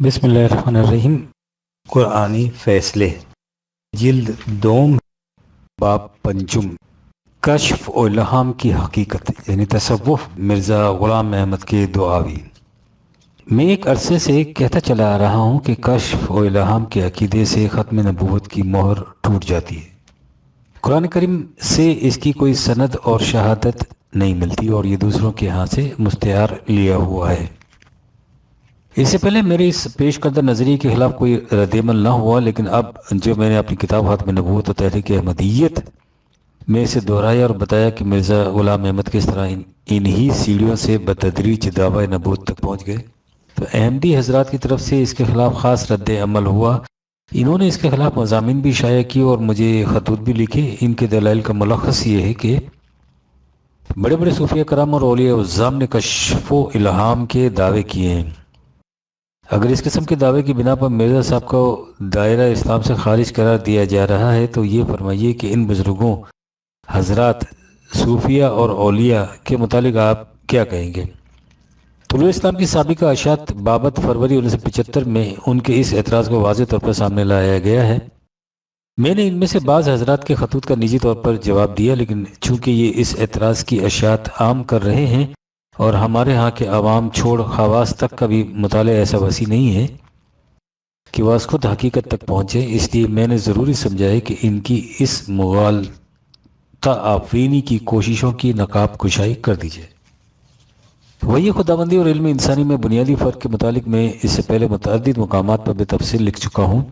بسم اللہ الرحمن الرحیم۔ قرآنی فیصلے، جلد دوم، باب پنجم، کشف و الہام کی حقیقت یعنی تصوف، مرزا غلام احمد کے دعاوی۔ میں ایک عرصے سے کہتا چلا آ رہا ہوں کہ کشف و الہام کے عقیدے سے ختم نبوت کی مہر ٹوٹ جاتی ہے۔ قرآن کریم سے اس کی کوئی سند اور شہادت نہیں ملتی اور یہ دوسروں کے ہاں سے مستعار لیا ہوا ہے۔ اس سے پہلے میرے اس پیش کردہ نظریے کے خلاف کوئی رد عمل نہ ہوا، لیکن اب جو میں نے اپنی کتاب ختم نبوت و تحریک احمدیت میں اسے دہرایا اور بتایا کہ مرزا غلام احمد کس طرح انہی سیڑھیوں سے بتدریج دعوی نبوت تک پہنچ گئے، تو احمدی حضرات کی طرف سے اس کے خلاف خاص رد عمل ہوا۔ انہوں نے اس کے خلاف مضامین بھی شائع کیے اور مجھے خطوط بھی لکھے۔ ان کے دلائل کا ملخص یہ ہے کہ بڑے بڑے صوفیہ کرام اور اولیاء عظام نے کشف و الہام کے دعوے کیے ہیں۔ اگر اس قسم کے دعوے کی بنا پر مرزا صاحب کو دائرہ اسلام سے خارج قرار دیا جا رہا ہے تو یہ فرمائیے کہ ان بزرگوں حضرات صوفیہ اور اولیاء کے متعلق آپ کیا کہیں گے؟ طلوع اسلام کی سابقہ اشاعت بابت فروری 1975 میں ان کے اس اعتراض کو واضح طور پر سامنے لایا گیا ہے۔ میں نے ان میں سے بعض حضرات کے خطوط کا نجی طور پر جواب دیا، لیکن چونکہ یہ اس اعتراض کی اشاعت عام کر رہے ہیں اور ہمارے ہاں کے عوام چھوڑ خواص تک کا بھی مطالعہ ایسا وسیع نہیں ہے کہ وہ خود حقیقت تک پہنچے، اس لیے میں نے ضروری سمجھا ہے کہ ان کی اس مغالطہ آفرینی کی کوششوں کی نقاب کشائی کر دی جائے۔ وہی خداوندی اور علم انسانی میں بنیادی فرق کے متعلق میں اس سے پہلے متعدد مقامات پر بے تفصیل لکھ چکا ہوں۔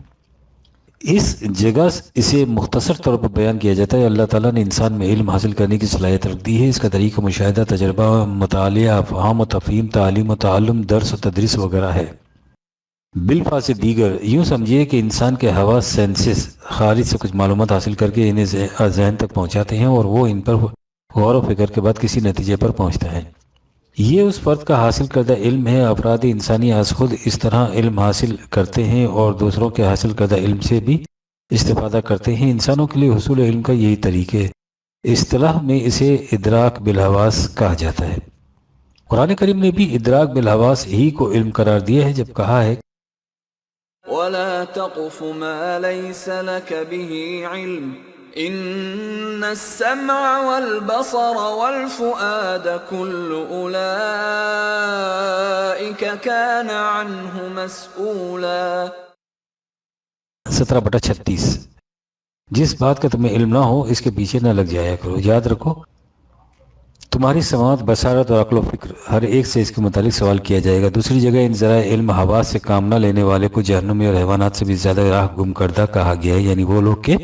اس جگہ اسے مختصر طور پر بیان کیا جاتا ہے۔ اللہ تعالیٰ نے انسان میں علم حاصل کرنے کی صلاحیت رکھ دی ہے۔ اس کا طریقہ مشاہدہ، تجربہ، مطالعہ، افہام و تفہیم، تعلیم و تعلم، درس و تدریس وغیرہ ہے۔ بالفاظ دیگر یوں سمجھیے کہ انسان کے حواس سینسز خارج سے کچھ معلومات حاصل کر کے انہیں ذہن تک پہنچاتے ہیں اور وہ ان پر غور و فکر کے بعد کسی نتیجے پر پہنچتا ہے۔ یہ اس فرد کا حاصل کردہ علم ہے۔ افراد انسانی از خود اس طرح علم حاصل کرتے ہیں اور دوسروں کے حاصل کردہ علم سے بھی استفادہ کرتے ہیں۔ انسانوں کے لیے حصول علم کا یہی طریقہ ہے۔ اصطلاح میں اسے ادراک بالحواس کہا جاتا ہے۔ قرآن کریم نے بھی ادراک بالحواس ہی کو علم قرار دیا ہے جب کہا ہے وَلَا تَقْفُ مَا لَيْسَ لَكَ بِهِ عِلْمٌ إِنَّ السَّمْعَ وَالْبَصَرَ وَالْفُؤَادَ كُلُّ أُولَئِكَ كَانَ عَنْهُ مَسْئُولًا۔ 17/36۔ جس بات کا تمہیں علم نہ ہو اس کے پیچھے نہ لگ جایا کرو۔ یاد رکھو تمہاری سماعت، بصارت اور عقل و فکر ہر ایک سے اس کے متعلق سوال کیا جائے گا۔ دوسری جگہ ان ذرائع علم حواس سے کام نہ لینے والے کو جہنمی اور حیوانات سے بھی زیادہ راہ گم کردہ کہا گیا ہے، یعنی وہ لوگ کہ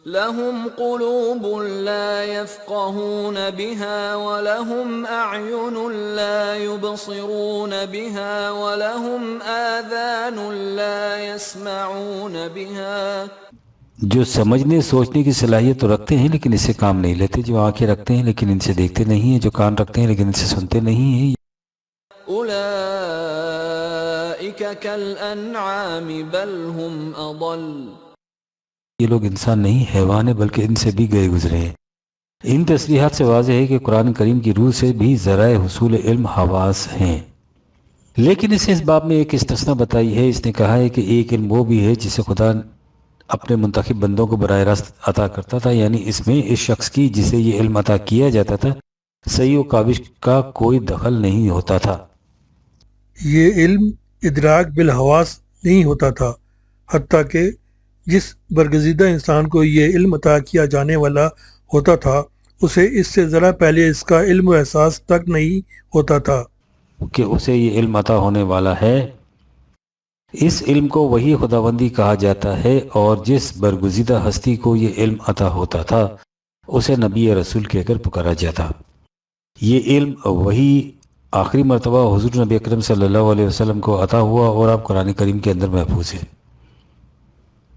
لَهُمْ قُلُوبٌ لَا يَفْقَهُونَ بِهَا وَلَهُمْ أَعْيُنٌ لَا يُبْصِرُونَ بِهَا وَلَهُمْ آذَانٌ لَا يَسْمَعُونَ بِهَا۔ جو سمجھنے سوچنے کی صلاحیت تو رکھتے ہیں لیکن اس سے کام نہیں لیتے، جو آنکھیں رکھتے ہیں لیکن ان سے دیکھتے نہیں ہیں، جو کان رکھتے ہیں لیکن ان سے سنتے نہیں ہیں۔ أُولَئِكَ كَالْأَنْعَامِ بَلْ هُمْ أَضَلُّ۔ یہ لوگ انسان نہیں حیوان ہیں بلکہ ان سے بھی گئے گزرے ہیں۔ ان تصریحات سے واضح ہے کہ قرآن کریم کی روح سے بھی ذرائع حصول علم حواس ہیں، لیکن اسے اس باب میں ایک استثناء بتائی ہے۔ اس نے کہا ہے کہ ایک علم وہ بھی ہے جسے خدا اپنے منتخب بندوں کو براہ راست عطا کرتا تھا، یعنی اس میں اس شخص کی جسے یہ علم عطا کیا جاتا تھا صحیح و کاوش کا کوئی دخل نہیں ہوتا تھا۔ یہ علم ادراک بالحواس نہیں ہوتا تھا، حتیٰ کہ جس برگزیدہ انسان کو یہ علم عطا کیا جانے والا ہوتا تھا اسے اس سے ذرا پہلے اس کا علم و احساس تک نہیں ہوتا تھا کہ اسے یہ علم عطا ہونے والا ہے۔ اس علم کو وحی خداوندی کہا جاتا ہے، اور جس برگزیدہ ہستی کو یہ علم عطا ہوتا تھا اسے نبی یا رسول کہہ کر پکارا جاتا۔ یہ علم وحی آخری مرتبہ حضور نبی اکرم صلی اللہ علیہ وسلم کو عطا ہوا اور اب قرآن کریم کے اندر محفوظ ہے۔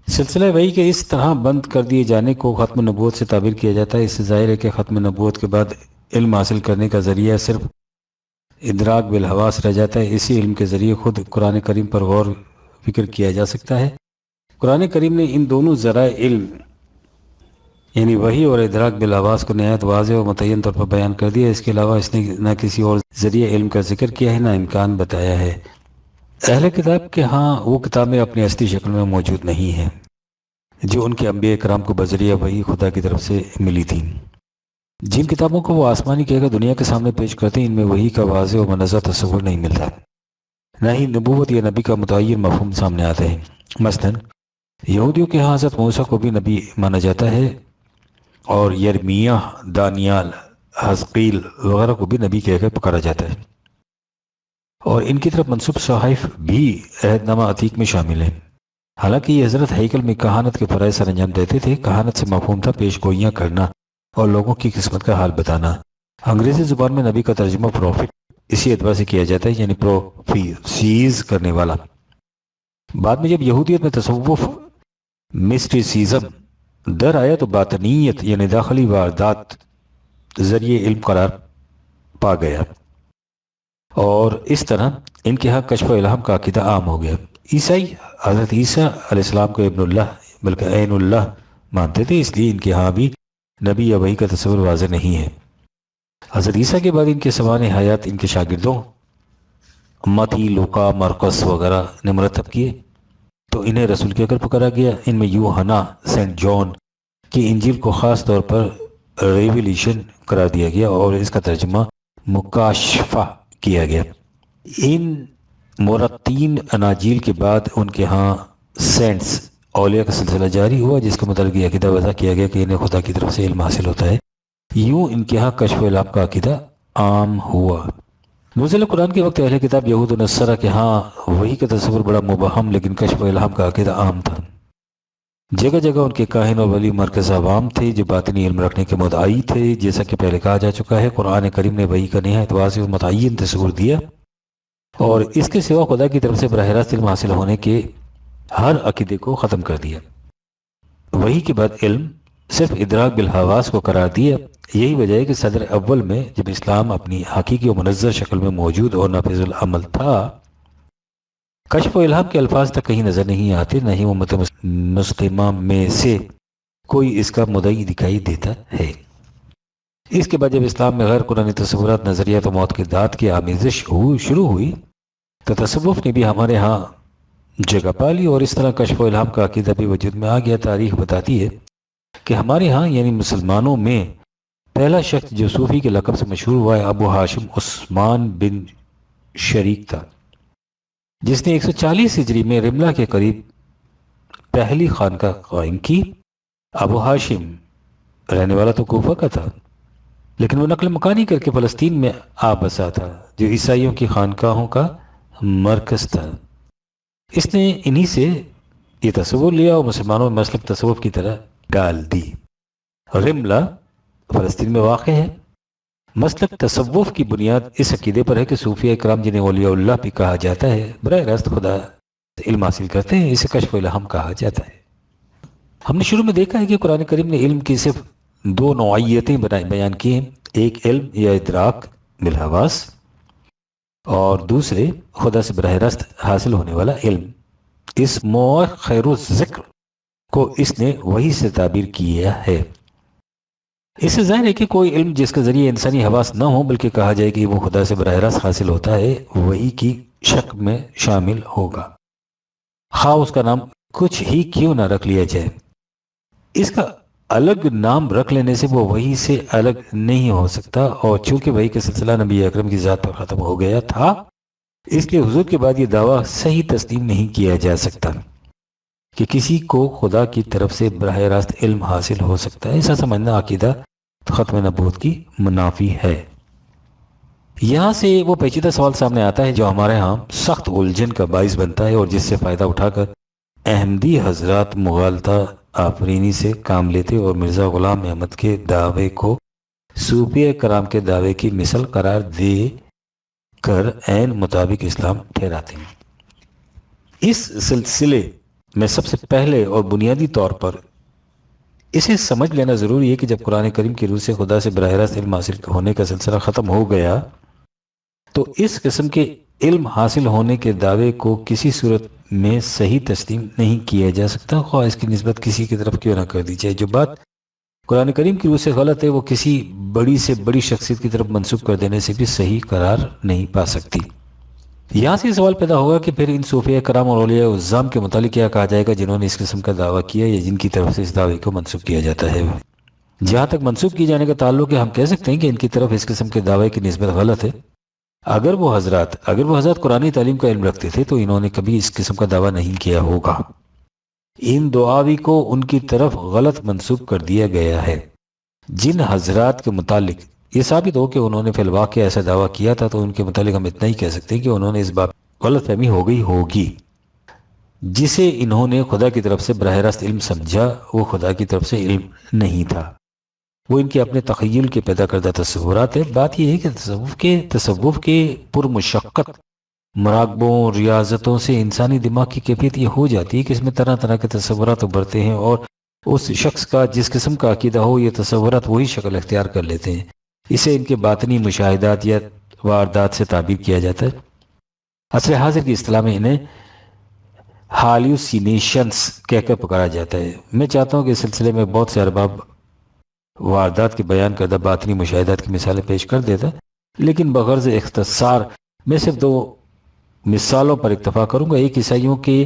سلسلہ وحی کے اس طرح بند کر دیے جانے کو ختم نبوت سے تعبیر کیا جاتا ہے۔ اس سے ظاہر ہے کہ ختم نبوت کے بعد علم حاصل کرنے کا ذریعہ صرف ادراک بالحواس رہ جاتا ہے۔ اسی علم کے ذریعے خود قرآن کریم پر غور فکر کیا جا سکتا ہے۔ قرآن کریم نے ان دونوں ذرائع علم یعنی وحی اور ادراک بالحواس کو نہایت واضح و متعین طور پر بیان کر دیا۔ اس کے علاوہ اس نے نہ کسی اور ذریعہ علم کا ذکر کیا ہے نہ امکان بتایا ہے۔ اہل کتاب کے ہاں وہ کتابیں اپنی اصلی شکل میں موجود نہیں ہیں جو ان کے انبیاء کرام کو بذریعہ وحی خدا کی طرف سے ملی تھیں۔ جن کتابوں کو وہ آسمانی کہہ کر دنیا کے سامنے پیش کرتے ہیں ان میں وحی کا واضح و منظر تصور نہیں ملتا، نہ ہی نبوت یا نبی کا متعین مفہوم سامنے آتے ہیں۔ مثلاً یہودیوں کے ہاں حضرت موسیٰ کو بھی نبی مانا جاتا ہے اور یرمیہ، دانیال، حزقیل وغیرہ کو بھی نبی کہہ کر پکارا جاتا ہے، اور ان کی طرف منسوب صحائف بھی عہد نامہ عتیق میں شامل ہیں۔ حالانکہ یہ حضرت ہیکل میں کہانت کے فرائض سر انجام دیتے تھے۔ کہانت سے مفہوم تھا پیش گوئیاں کرنا اور لوگوں کی قسمت کا حال بتانا۔ انگریزی زبان میں نبی کا ترجمہ پروفٹ اسی اعتبار سے کیا جاتا ہے، یعنی پروفیسیز کرنے والا۔ بعد میں جب یہودیت میں تصوف مسٹیسیزم در آیا تو باطنیت یعنی داخلی واردات ذریعے علم قرار پا گیا، اور اس طرح ان کے ہاں کشف و الہام کا عقیدہ عام ہو گیا۔ عیسائی حضرت عیسیٰ علیہ السلام کو ابن اللہ بلکہ عین اللہ مانتے تھے، اس لیے ان کے ہاں بھی نبی یا وحی کا تصور واضح نہیں ہے۔ حضرت عیسیٰ کے بعد ان کے سوانح حیات ان کے شاگردوں متی، لوقا، مرقس وغیرہ نے مرتب کیے تو انہیں رسول کہہ کر پکارا گیا۔ ان میں یوحنا، سینٹ جان کی انجیل کو خاص طور پر ریویلیشن قرار دیا گیا اور اس کا ترجمہ مکاشفہ کیا گیا۔ ان مرتین اناجیل کے بعد ان کے ہاں سینٹس اولیاء کا سلسلہ جاری ہوا، جس کے متعلق یہ عقیدہ وضع کیا گیا کہ انہیں خدا کی طرف سے علم حاصل ہوتا ہے۔ یوں ان کے ہاں کشف و الہام کا عقیدہ عام ہوا۔ نزول قرآن کے وقت اہل کتاب یہود و نصارہ کے ہاں وحی کا تصور بڑا مبہم لیکن کشف و الہام کا عقیدہ عام تھا۔ جگہ جگہ ان کے کاہن اور ولی مرکز عوام تھے جو باطنی علم رکھنے کے مدعی تھے۔ جیسا کہ پہلے کہا جا چکا ہے، قرآن کریم نے وحی کا نہایت واضح و متعین تصور دیا اور اس کے سوا خدا کی طرف سے براہ راست علم حاصل ہونے کے ہر عقیدے کو ختم کر دیا۔ وحی کے بعد علم صرف ادراک بالحواس کو قرار دیا۔ یہی وجہ ہے کہ صدر اول میں جب اسلام اپنی حقیقی و منظر شکل میں موجود اور نافذ العمل تھا، کشف و الہام کے الفاظ تک کہیں نظر نہیں آتے، نہ ہی امت مسلمہ میں سے کوئی اس کا مدعی دکھائی دیتا ہے۔ اس کے بعد جب اسلام میں غیر قرآنی تصورات، نظریات و معتقدات کی آمیزش شروع ہوئی تو تصوف نے بھی ہمارے ہاں جگہ پا لی اور اس طرح کشف و الہام کا عقیدہ بھی وجود میں آ گیا۔ تاریخ بتاتی ہے کہ ہمارے ہاں یعنی مسلمانوں میں پہلا شخص جو صوفی کے لقب سے مشہور ہوا ہے ابو ہاشم عثمان بن شریک تھا، جس نے 140 ہجری میں رملہ کے قریب پہلی خانقاہ قائم کی۔ ابو ہاشم رہنے والا تو کوفہ کا تھا، لیکن وہ نقل مکانی کر کے فلسطین میں آ بسا تھا جو عیسائیوں کی خانقاہوں کا مرکز تھا۔ اس نے انہی سے یہ تصور لیا اور مسلمانوں میں مسلک تصوف کی طرح ڈال دی۔ رملہ فلسطین میں واقع ہے۔ مسلک تصوف کی بنیاد اس عقیدے پر ہے کہ صوفیہ کرام جنہیں اولیاء اللہ بھی کہا جاتا ہے براہ راست خدا سے علم حاصل کرتے ہیں، اسے کشف و الہام کہا جاتا ہے۔ ہم نے شروع میں دیکھا ہے کہ قرآن کریم نے علم کی صرف دو نوعیتیں بیان کی ہیں، ایک علم یا ادراک بالحواس اور دوسرے خدا سے براہ راست حاصل ہونے والا علم۔ اس مؤخر ذکر کو اس نے وحی سے تعبیر کیا ہے۔ اس سے ظاہر ہے کہ کوئی علم جس کے ذریعے انسانی حواس نہ ہو بلکہ کہا جائے کہ وہ خدا سے براہ راست حاصل ہوتا ہے، وحی کی شک میں شامل ہوگا، خواہ اس کا نام کچھ ہی کیوں نہ رکھ لیا جائے۔ اس کا الگ نام رکھ لینے سے وہ وحی سے الگ نہیں ہو سکتا، اور چونکہ وحی کا سلسلہ نبی اکرم کی ذات پر ختم ہو گیا تھا، اس لیے حضور کے بعد یہ دعویٰ صحیح تسلیم نہیں کیا جا سکتا کہ کسی کو خدا کی طرف سے براہ راست علم حاصل ہو سکتا ہے۔ ایسا سمجھنا عقیدہ ختم نبوت کی منافی ہے۔ یہاں سے وہ پیچیدہ سوال سامنے آتا ہے جو ہمارے ہاں سخت الجھن کا باعث بنتا ہے اور جس سے فائدہ اٹھا کر احمدی حضرات مغالطہ آفرینی سے کام لیتے اور مرزا غلام احمد کے دعوے کو صوفیہ کرام کے دعوے کی مثل قرار دے کر عین مطابق اسلام ٹھہراتے ہیں۔ اس سلسلے میں سب سے پہلے اور بنیادی طور پر اسے سمجھ لینا ضروری ہے کہ جب قرآن کریم کی روح سے خدا سے براہ راست علم حاصل ہونے کا سلسلہ ختم ہو گیا تو اس قسم کے علم حاصل ہونے کے دعوے کو کسی صورت میں صحیح تسلیم نہیں کیا جا سکتا، خواہ اس کی نسبت کسی کی طرف کیوں نہ کر دی جائے۔ جو بات قرآن کریم کی روح سے غلط ہے وہ کسی بڑی سے بڑی شخصیت کی طرف منسوب کر دینے سے بھی صحیح قرار نہیں پا سکتی۔ یہاں سے یہ سوال پیدا ہوگا کہ پھر ان صوفیہ کرام اور اولیاء عظام کے متعلق کیا کہا جائے گا جنہوں نے اس قسم کا دعویٰ کیا یا جن کی طرف سے اس دعوے کو منسوب کیا جاتا ہے؟ جہاں تک منسوب کی جانے کا تعلق ہے، ہم کہہ سکتے ہیں کہ ان کی طرف اس قسم کے دعوے کی نسبت غلط ہے۔ اگر وہ حضرات قرآنی تعلیم کا علم رکھتے تھے تو انہوں نے کبھی اس قسم کا دعویٰ نہیں کیا ہوگا۔ ان دعاوی کو ان کی طرف غلط منسوب کر دیا گیا ہے۔ جن حضرات کے متعلق یہ ثابت ہو کہ انہوں نے فی الواقع ایسا دعویٰ کیا تھا تو ان کے متعلق ہم اتنا ہی کہہ سکتے ہیں کہ انہوں نے اس بات غلط فہمی ہو گئی ہوگی۔ جسے انہوں نے خدا کی طرف سے براہ راست علم سمجھا، وہ خدا کی طرف سے علم نہیں تھا، وہ ان کے اپنے تخیل کے پیدا کردہ تصورات ہے۔ بات یہ ہے کہ تصوف کے پرمشقت مراقبوں ریاضتوں سے انسانی دماغ کی کیفیت یہ ہو جاتی ہے کہ اس میں طرح طرح کے تصورات ابھرتے ہیں، اور اس شخص کا جس قسم کا عقیدہ ہو یہ تصورات وہی شکل اختیار کر لیتے ہیں۔ اسے ان کے باطنی مشاہدات یا واردات سے تعبیر کیا جاتا ہے۔ عصر حاضر کی اصطلاح میں انہیں ہالیوسینیشنز کہہ کر پکارا جاتا ہے۔ میں چاہتا ہوں کہ اس سلسلے میں بہت سے ارباب واردات کے بیان کردہ باطنی مشاہدات کی مثالیں پیش کر دیتا، لیکن بغرض اختصار میں صرف 2 مثالوں پر اکتفا کروں گا۔ ایک عیسائیوں کے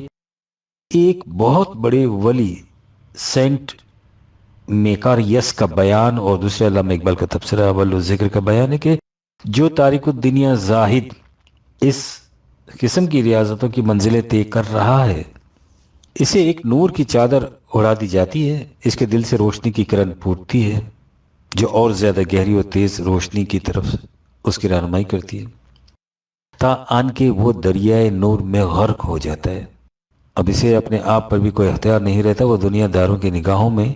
ایک بہت بڑے ولی سینٹ میکاریس کا بیان، اور دوسرے علامہ اقبال کا تبصرہ اول الذکر کا بیان ہے کہ جو تاریک الدنیا زاہد اس قسم کی ریاضتوں کی منزلیں طے کر رہا ہے، اسے ایک نور کی چادر اڑا دی جاتی ہے، اس کے دل سے روشنی کی کرن پھوٹتی ہے جو اور زیادہ گہری اور تیز روشنی کی طرف اس کی رہنمائی کرتی ہے، تا آن کے وہ دریائے نور میں غرق ہو جاتا ہے۔ اب اسے اپنے آپ پر بھی کوئی اختیار نہیں رہتا، وہ دنیا داروں کی نگاہوں میں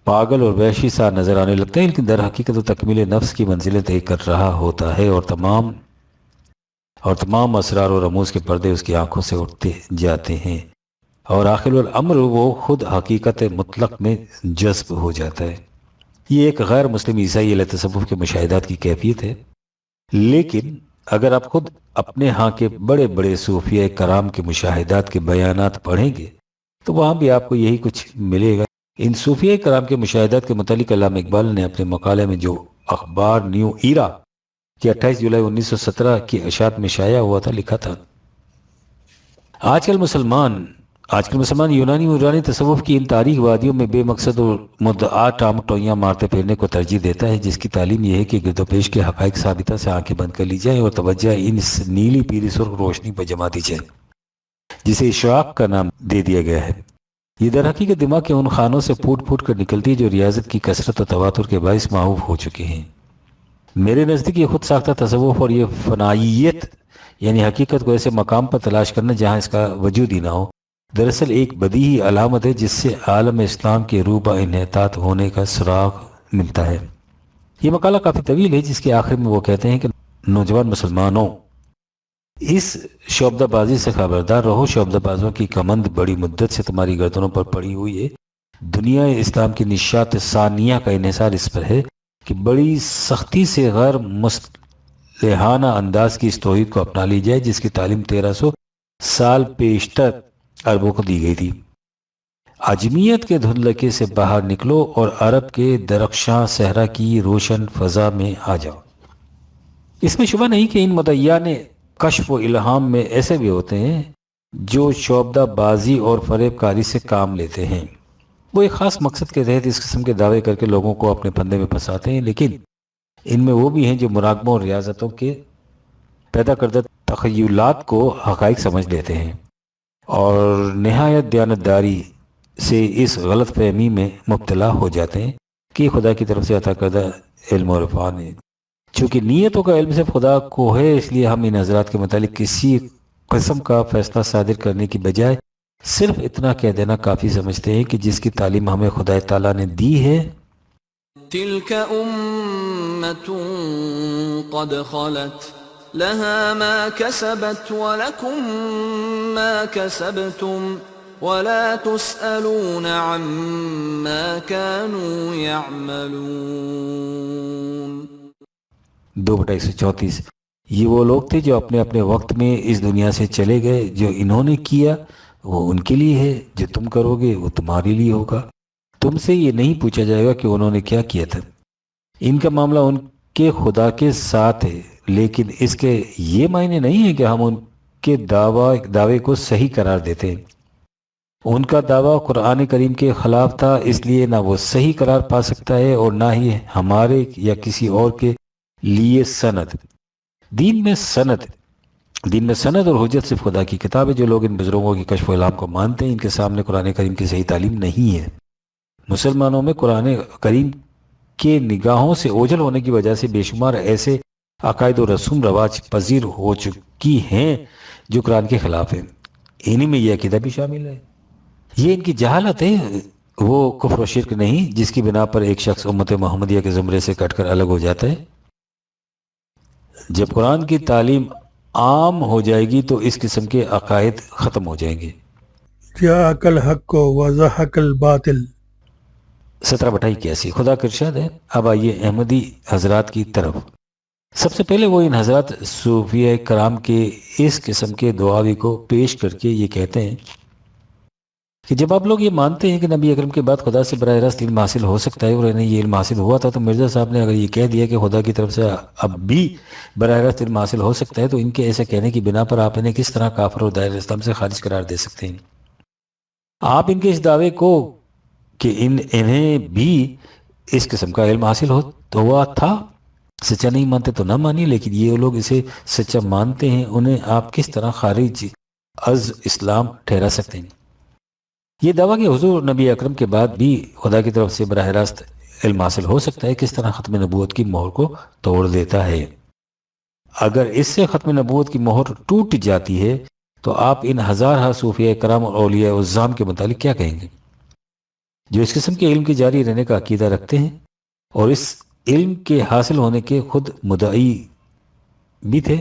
پاگل اور وحشی سا نظر آنے لگتا ہے، لیکن در حقیقت وہ تکمیل نفس کی منزلیں طے کر رہا ہوتا ہے، اور تمام اسرار اور رموز کے پردے اس کی آنکھوں سے اٹھتے جاتے ہیں، اور آخر الامر وہ خود حقیقت مطلق میں جذب ہو جاتا ہے۔ یہ ایک غیر مسلم عیسائی علیہ تصوف کے مشاہدات کی کیفیت ہے، لیکن اگر آپ خود اپنے ہاں کے بڑے بڑے صوفیہ کرام کے مشاہدات کے بیانات پڑھیں گے تو وہاں بھی آپ کو یہی کچھ ملے گا۔ ان صوفیہ کرام کے مشاہدات کے متعلق علامہ اقبال نے اپنے مقالے میں جو اخبار نیو ایرا کہ 28 جولائی 1917 کی اشاعت میں شائع ہوا تھا، لکھا تھا: آج کل مسلمان یونانی و ایرانی تصوف کی ان تاریخ وادیوں میں بے مقصد اور مدعا ٹامٹوئیاں مارتے پھرنے کو ترجیح دیتا ہے، جس کی تعلیم یہ ہے کہ گرد و پیش کے حقائق ثابتہ سے آنکھیں بند کر لی جائیں اور توجہ ان نیلی پیلی سرخ روشنی پر جما دی جائے جسے اشراق کا نام دے دیا گیا ہے۔ یہ در حقیقت دماغ کے ان خانوں سے پھوٹ پھوٹ کر نکلتی ہے جو ریاضت کی کثرت و تواتر کے باعث معوف ہو چکے ہیں۔ میرے نزدیک یہ خود ساختہ تصوف اور یہ فنائیت یعنی حقیقت کو ایسے مقام پر تلاش کرنا جہاں اس کا وجود ہی نہ ہو، دراصل ایک بدیہی علامت ہے جس سے عالم اسلام کے روبہ انحطاط ہونے کا سراغ ملتا ہے۔ یہ مقالہ کافی طویل ہے، جس کے آخر میں وہ کہتے ہیں کہ نوجوان مسلمانوں، اس شعبدہ بازی سے خبردار رہو۔ شعبدہ بازوں کی کمند بڑی مدت سے تمہاری گردنوں پر پڑی ہوئی ہے۔ دنیا اسلام کی نشاط ثانیہ کا انحصار اس پر ہے کہ بڑی سختی سے غیر مصلحانہ انداز کی اس توحید کو اپنا لی جائے جس کی تعلیم 1300 سال پیشتر عربوں کو دی گئی تھی۔ عجمیت کے دھندلکے سے باہر نکلو اور عرب کے درخشاں صحرا کی روشن فضا میں آ جاؤ۔ اس میں شبہ نہیں کہ ان مدعیان کشف و الہام میں ایسے بھی ہوتے ہیں جو شعبدہ بازی اور فریب کاری سے کام لیتے ہیں۔ وہ ایک خاص مقصد کے تحت اس قسم کے دعوے کر کے لوگوں کو اپنے پھندے میں پھنساتے ہیں، لیکن ان میں وہ بھی ہیں جو مراقبوں اور ریاضتوں کے پیدا کردہ تخیلات کو حقائق سمجھ لیتے ہیں اور نہایت دیانتداری سے اس غلط فہمی میں مبتلا ہو جاتے ہیں کہ خدا کی طرف سے عطا کردہ علم و عرفان ہے۔ چونکہ نیتوں کا علم صرف خدا کو ہے، اس لیے ہم ان حضرات کے متعلق کسی قسم کا فیصلہ صادر کرنے کی بجائے صرف اتنا کہہ دینا کافی سمجھتے ہیں کہ جس کی تعلیم ہمیں خدا تعالیٰ نے دی ہے، تلك أمة قد خلت لها ما كسبت ولكم ما كسبتم ولا تسألون عما كانوا يعملون۔ 2/134۔ یہ وہ لوگ تھے جو اپنے اپنے وقت میں اس دنیا سے چلے گئے۔ جو انہوں نے کیا وہ ان کے لیے ہے، جو تم کرو گے وہ تمہارے لیے ہوگا۔ تم سے یہ نہیں پوچھا جائے گا کہ انہوں نے کیا کیا تھا۔ ان کا معاملہ ان کے خدا کے ساتھ ہے، لیکن اس کے یہ معنی نہیں ہے کہ ہم ان کے دعوے کو صحیح قرار دیتے ہیں۔ ان کا دعویٰ قرآن کریم کے خلاف تھا، اس لیے نہ وہ صحیح قرار پا سکتا ہے اور نہ ہی ہمارے یا کسی اور کے لیے سند۔ دین میں سند اور حجت صرف خدا کی کتاب ہے۔ جو لوگ ان بزرگوں کی کشف و الہام کو مانتے ہیں، ان کے سامنے قرآن کریم کی صحیح تعلیم نہیں ہے۔ مسلمانوں میں قرآن کریم کے نگاہوں سے اوجھل ہونے کی وجہ سے بے شمار ایسے عقائد و رسوم رواج پذیر ہو چکی ہیں جو قرآن کے خلاف ہیں۔ انہی میں یہ عقیدہ بھی شامل ہے۔ یہ ان کی جہالت ہے، وہ کفر و شرک نہیں جس کی بنا پر ایک شخص امت محمدیہ کے زمرے سے کٹ کر الگ ہو جاتا ہے۔ جب قرآن کی تعلیم عام ہو جائے گی تو اس قسم کے عقائد ختم ہو جائیں گے۔ جاءک الحق وزہق الباطل۔ 17/81 خدا کا ارشاد ہے۔ اب آئیے احمدی حضرات کی طرف۔ سب سے پہلے وہ ان حضرات صوفیہ کرام کے اس قسم کے دعاوی کو پیش کر کے یہ کہتے ہیں کہ جب آپ لوگ یہ مانتے ہیں کہ نبی اکرم کے بعد خدا سے براہ راست علم حاصل ہو سکتا ہے اور انہیں یہ علم حاصل ہوا تھا، تو مرزا صاحب نے اگر یہ کہہ دیا کہ خدا کی طرف سے اب بھی براہ راست علم حاصل ہو سکتا ہے، تو ان کے ایسے کہنے کی بنا پر آپ انہیں کس طرح کافر اور دائرہ اسلام سے خارج قرار دے سکتے ہیں؟ آپ ان کے اس دعوے کو کہ انہیں بھی اس قسم کا علم حاصل ہوا تھا سچا نہیں مانتے تو نہ مانی، لیکن یہ لوگ اسے سچا مانتے ہیں، انہیں آپ کس طرح خارج از اسلام ٹھہرا سکتے ہیں؟ یہ دعویٰ کہ حضور نبی اکرم کے بعد بھی خدا کی طرف سے براہ راست علم حاصل ہو سکتا ہے کس طرح ختم نبوت کی مہر کو توڑ دیتا ہے۔ اگر اس سے ختم نبوت کی مہر ٹوٹ جاتی ہے تو آپ ان ہزارہ صوفیہ کرام اور اولیاء عظام کے متعلق کیا کہیں گے، جو اس قسم کے علم کے جاری رہنے کا عقیدہ رکھتے ہیں اور اس علم کے حاصل ہونے کے خود مدعی بھی تھے؟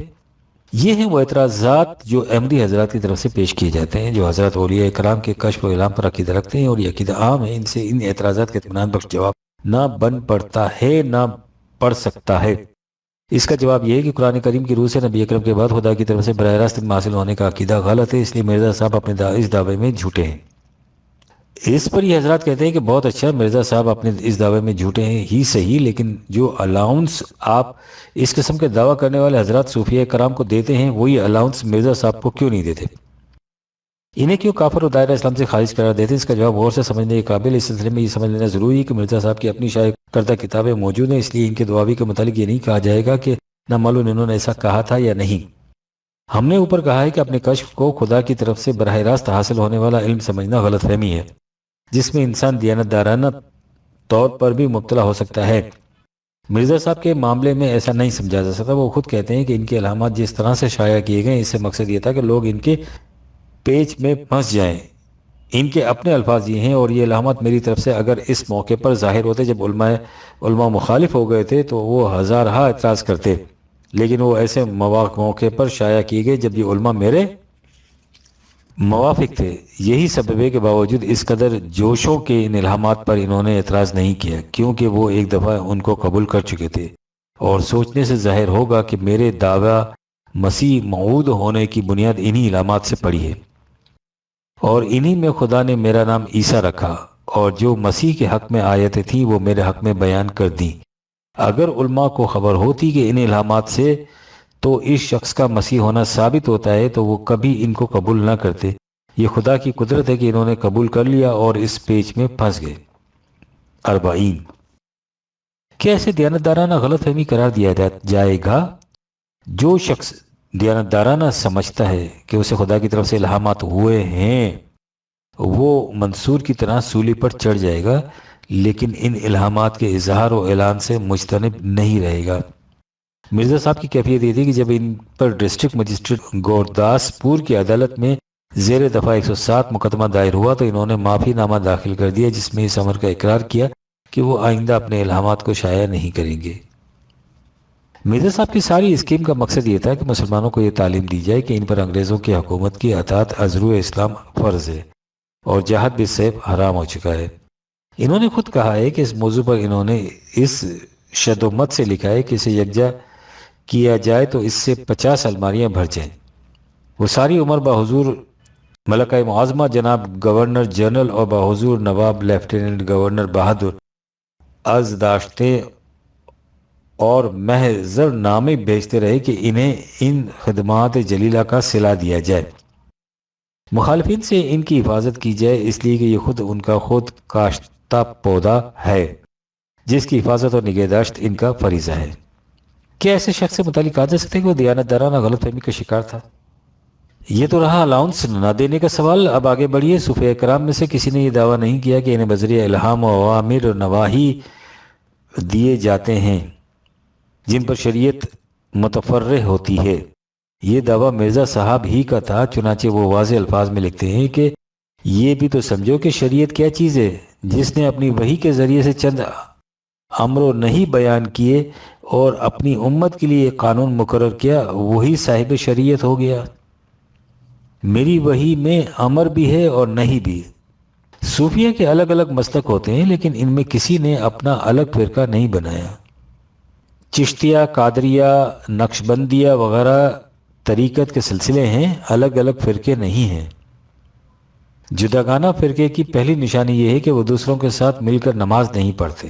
یہ ہیں وہ اعتراضات جو احمدی حضرات کی طرف سے پیش کیے جاتے ہیں، جو حضرت اولیاء کرام کے کشف و الہام پر عقیدہ رکھتے ہیں، اور یہ عقیدہ عام ہے۔ ان اعتراضات کا اطمینان بخش جواب نہ بن پڑتا ہے نہ پڑ سکتا ہے۔ اس کا جواب یہ ہے کہ قرآن کریم کی روح سے نبی اکرم کے بعد خدا کی طرف سے براہ راست علم حاصل ہونے کا عقیدہ غلط ہے، اس لیے مرزا صاحب اپنے اس دعوے میں جھوٹے ہیں۔ اس پر یہ حضرات کہتے ہیں کہ بہت اچھا، مرزا صاحب اپنے اس دعوے میں جھوٹے ہیں ہی صحیح، لیکن جو الاؤنس آپ اس قسم کے دعویٰ کرنے والے حضرات صوفیہ کرام کو دیتے ہیں، وہی الاؤنس مرزا صاحب کو کیوں نہیں دیتے؟ انہیں کیوں کافر اور دائرہ اسلام سے خارج قرار دیتے ہیں؟ اس کا جواب غور سے سمجھنے کے قابل ہے۔ اس سلسلے میں یہ سمجھ لینا ضروری ہے کہ مرزا صاحب کی اپنی شائع کردہ کتابیں موجود ہیں، اس لیے ان کے دعاوی کے متعلق یہ نہیں کہا جائے گا کہ نہ معلوم انہوں نے ایسا کہا تھا یا نہیں۔ ہم نے اوپر کہا ہے کہ اپنے کشف کو خدا کی طرف سے براہ راست حاصل ہونے والا علم سمجھنا غلط فہمی ہے، جس میں انسان دیانتدارانہ طور پر بھی مبتلا ہو سکتا ہے۔ مرزا صاحب کے معاملے میں ایسا نہیں سمجھا جا سکتا۔ وہ خود کہتے ہیں کہ ان کے الہامات جس طرح سے شائع کیے گئے، اس سے مقصد یہ تھا کہ لوگ ان کے پیچ میں پھنس جائیں۔ ان کے اپنے الفاظ یہ ہیں، اور یہ الہامات میری طرف سے اگر اس موقع پر ظاہر ہوتے جب علماء مخالف ہو گئے تھے تو وہ ہزارہا اعتراض کرتے، لیکن وہ ایسے موقع پر شائع کیے گئے جب یہ علماء میرے موافق تھے۔ یہی سبب ہے کہ باوجود اس قدر جوشوں کے ان الہامات پر انہوں نے اعتراض نہیں کیا، کیونکہ وہ ایک دفعہ ان کو قبول کر چکے تھے، اور سوچنے سے ظاہر ہوگا کہ میرے دعویٰ مسیح موعود ہونے کی بنیاد انہی علامات سے پڑی ہے، اور انہی میں خدا نے میرا نام عیسیٰ رکھا، اور جو مسیح کے حق میں آیتیں تھیں وہ میرے حق میں بیان کر دیں۔ اگر علماء کو خبر ہوتی کہ ان الہامات سے تو اس شخص کا مسیح ہونا ثابت ہوتا ہے تو وہ کبھی ان کو قبول نہ کرتے۔ یہ خدا کی قدرت ہے کہ انہوں نے قبول کر لیا اور اس پیچ میں پھنس گئے۔ 40 کیا اسے دیانتدارانہ غلط فہمی قرار دیا جائے گا؟ جو شخص دیانتدارانہ سمجھتا ہے کہ اسے خدا کی طرف سے الہامات ہوئے ہیں، وہ منصور کی طرح سولی پر چڑھ جائے گا، لیکن ان الہامات کے اظہار و اعلان سے مجتنب نہیں رہے گا۔ مرزا صاحب کی کیفیت یہ تھی کہ جب ان پر ڈسٹرکٹ مجسٹریٹ گورداسپور کی عدالت میں زیر دفعہ 107 مقدمہ دائر ہوا تو انہوں نے معافی نامہ داخل کر دیا، جس میں اس امر کا اقرار کیا کہ وہ آئندہ اپنے الہامات کو شائع نہیں کریں گے۔ مرزا صاحب کی ساری اسکیم کا مقصد یہ تھا کہ مسلمانوں کو یہ تعلیم دی جائے کہ ان پر انگریزوں کی حکومت کی اطاعت از روئے اسلام فرض ہے اور جہاد بالسیف حرام ہو چکا ہے۔ انہوں نے خود کہا ہے کہ اس موضوع پر انہوں نے اس شد و مت سے لکھا ہے کہ اسے یکجا کیا جائے تو اس سے 50 الماریاں بھر جائیں۔ وہ ساری عمر بحضور ملکہ معظمہ جناب گورنر جنرل اور بحضور نواب لیفٹیننٹ گورنر بہادر از داشتے اور محضر نامے بھیجتے رہے کہ انہیں ان خدمات جلیلہ کا صلہ دیا جائے، مخالفین سے ان کی حفاظت کی جائے، اس لیے کہ یہ خود ان کا خود کاشتہ پودا ہے جس کی حفاظت اور نگہداشت ان کا فریضہ ہے۔ کیا ایسے شخص سے متعلق کہا جا سکتا ہے کہ وہ دیانت دارانہ غلط فہمی کا شکار تھا؟ یہ تو رہا الاؤنس نہ دینے کا سوال۔ اب آگے بڑھیے۔ صوفیہ کرام میں سے کسی نے یہ دعویٰ نہیں کیا کہ انہیں بذریعہ الہام و اوامر و نواہی دیے جاتے ہیں جن پر شریعت متفرع ہوتی ہے۔ یہ دعویٰ مرزا صاحب ہی کا تھا، چنانچہ وہ واضح الفاظ میں لکھتے ہیں کہ یہ بھی تو سمجھو کہ شریعت کیا چیز ہے۔ جس نے اپنی وحی کے ذریعے سے چند امر و نہی بیان کیے اور اپنی امت کے لیے ایک قانون مقرر کیا، وہی صاحب شریعت ہو گیا۔ میری وحی میں امر بھی ہے اور نہی بھی۔ صوفیہ کے الگ الگ مسلک ہوتے ہیں، لیکن ان میں کسی نے اپنا الگ فرقہ نہیں بنایا۔ چشتیہ، قادریہ، نقشبندیہ وغیرہ طریقت کے سلسلے ہیں، الگ الگ فرقے نہیں ہیں۔ جداگانہ فرقے کی پہلی نشانی یہ ہے کہ وہ دوسروں کے ساتھ مل کر نماز نہیں پڑھتے،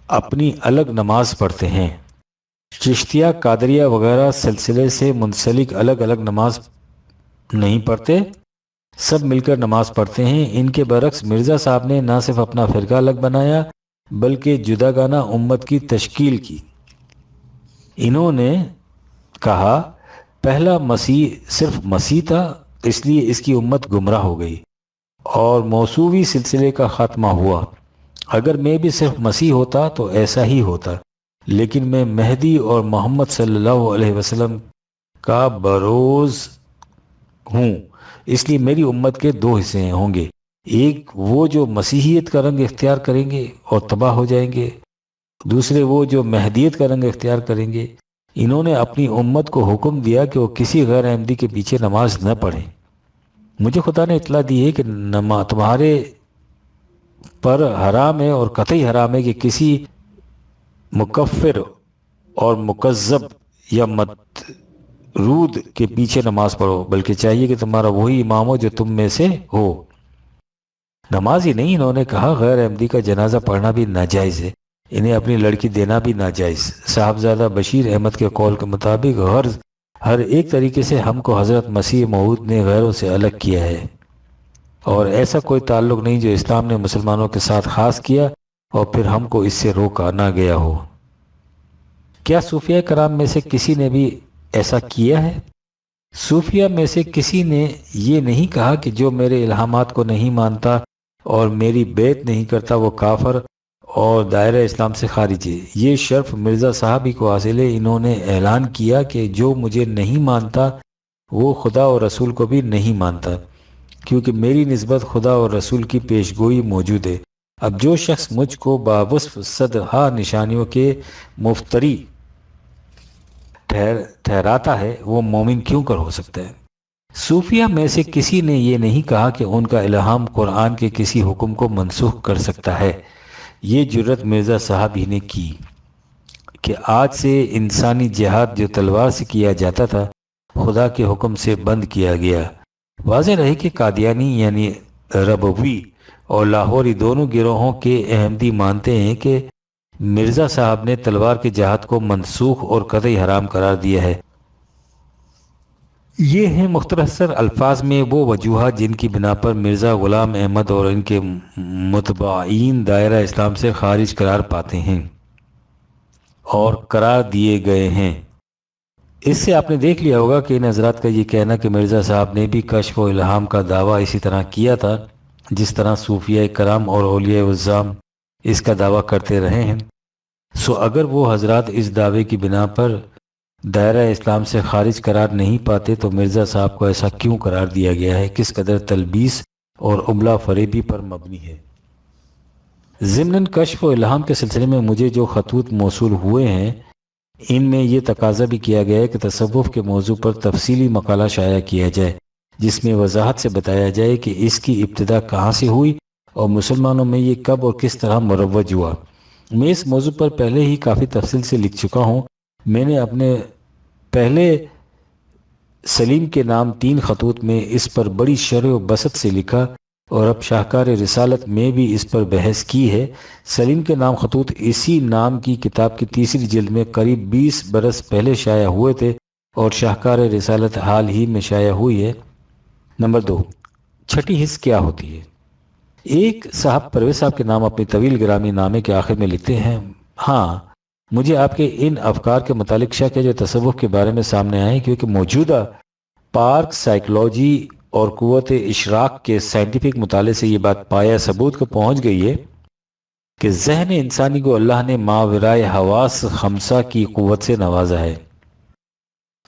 اپنی الگ نماز پڑھتے ہیں۔ چشتیہ، قادریہ وغیرہ سلسلے سے منسلک الگ الگ نماز نہیں پڑھتے، سب مل کر نماز پڑھتے ہیں۔ ان کے برعکس مرزا صاحب نے نہ صرف اپنا فرقہ الگ بنایا بلکہ جداگانہ امت کی تشکیل کی۔ انہوں نے کہا پہلا مسیح صرف مسیح تھا، اس لیے اس کی امت گمراہ ہو گئی اور موسوی سلسلے کا خاتمہ ہوا۔ اگر میں بھی صرف مسیح ہوتا تو ایسا ہی ہوتا، لیکن میں مہدی اور محمد صلی اللہ علیہ وسلم کا بروز ہوں، اس لیے میری امت کے دو حصے ہوں گے، ایک وہ جو مسیحیت کا رنگ اختیار کریں گے اور تباہ ہو جائیں گے، دوسرے وہ جو مہدیت کا رنگ اختیار کریں گے۔ انہوں نے اپنی امت کو حکم دیا کہ وہ کسی غیر احمدی کے پیچھے نماز نہ پڑھیں۔ مجھے خدا نے اطلاع دی ہے کہ تمہارے پر حرام ہے اور قطعی حرام ہے کہ کسی مکفر اور مکذب یا مطرود کے پیچھے نماز پڑھو، بلکہ چاہیے کہ تمہارا وہی امام ہو جو تم میں سے ہو۔ نماز ہی نہیں، انہوں نے کہا غیر احمدی کا جنازہ پڑھنا بھی ناجائز ہے، انہیں اپنی لڑکی دینا بھی ناجائز۔ صاحبزادہ بشیر احمد کے قول کے مطابق ہر ایک طریقے سے ہم کو حضرت مسیح موعود نے غیروں سے الگ کیا ہے، اور ایسا کوئی تعلق نہیں جو اسلام نے مسلمانوں کے ساتھ خاص کیا اور پھر ہم کو اس سے روکا نہ گیا ہو۔ کیا صوفیہ کرام میں سے کسی نے بھی ایسا کیا ہے؟ صوفیہ میں سے کسی نے یہ نہیں کہا کہ جو میرے الہامات کو نہیں مانتا اور میری بیعت نہیں کرتا وہ کافر اور دائرہ اسلام سے خارج ہے۔ یہ شرف مرزا صاحب ہی کو حاصل ہے۔ انہوں نے اعلان کیا کہ جو مجھے نہیں مانتا وہ خدا اور رسول کو بھی نہیں مانتا، کیونکہ میری نسبت خدا اور رسول کی پیشگوئی موجود ہے۔ اب جو شخص مجھ کو باوصف صدہا نشانیوں کے مفتری ٹھہراتا ہے وہ مومن کیوں کر ہو سکتا ہے؟ صوفیہ میں سے کسی نے یہ نہیں کہا کہ ان کا الہام قرآن کے کسی حکم کو منسوخ کر سکتا ہے۔ یہ جرت مرزا صاحب ہی نے کی کہ آج سے انسانی جہاد جو تلوار سے کیا جاتا تھا خدا کے حکم سے بند کیا گیا۔ واضح رہے کہ قادیانی یعنی ربوی اور لاہوری دونوں گروہوں کے احمدی مانتے ہیں کہ مرزا صاحب نے تلوار کے جہاد کو منسوخ اور قطعی حرام قرار دیا ہے۔ یہ ہیں مختصر الفاظ میں وہ وجوہات جن کی بنا پر مرزا غلام احمد اور ان کے متبعین دائرہ اسلام سے خارج قرار پاتے ہیں اور قرار دیے گئے ہیں۔ اس سے آپ نے دیکھ لیا ہوگا کہ ان حضرات کا یہ کہنا کہ مرزا صاحب نے بھی کشف و الہام کا دعویٰ اسی طرح کیا تھا جس طرح صوفیہ کرام اور اولیاء اعظام اس کا دعویٰ کرتے رہے ہیں، سو اگر وہ حضرات اس دعوے کی بنا پر دائرہ اسلام سے خارج قرار نہیں پاتے تو مرزا صاحب کو ایسا کیوں قرار دیا گیا ہے؟ کس قدر تلبیس اور ابلا فریبی پر مبنی ہے؟ ضمناً کشف و الہام کے سلسلے میں مجھے جو خطوط موصول ہوئے ہیں ان میں یہ تقاضا بھی کیا گیا ہے کہ تصوف کے موضوع پر تفصیلی مقالہ شائع کیا جائے جس میں وضاحت سے بتایا جائے کہ اس کی ابتدا کہاں سے ہوئی اور مسلمانوں میں یہ کب اور کس طرح مروج ہوا۔ میں اس موضوع پر پہلے ہی کافی تفصیل سے لکھ چکا ہوں۔ میں نے اپنے پہلے سلیم کے نام 3 خطوط میں اس پر بڑی شرح و بسط سے لکھا اور اب شاہکار رسالت میں بھی اس پر بحث کی ہے۔ سلیم کے نام خطوط اسی نام کی کتاب کی تیسری جلد میں قریب 20 برس پہلے شائع ہوئے تھے اور شاہکار رسالت حال ہی میں شائع ہوئی ہے۔ نمبر 2، چھٹی حص کیا ہوتی ہے؟ ایک صاحب پرویز صاحب کے نام اپنی طویل گرامی نامے کے آخر میں لکھتے ہیں، ہاں مجھے آپ کے ان افکار کے متعلق شک ہے جو تصوف کے بارے میں سامنے آئے، کیونکہ موجودہ پارک سائیکلوجی اور قوت اشراق کے سائنٹیفک مطالعے سے یہ بات پایا ثبوت کو پہنچ گئی ہے کہ ذہن انسانی کو اللہ نے ماورائے حواس خمسہ کی قوت سے نوازا ہے،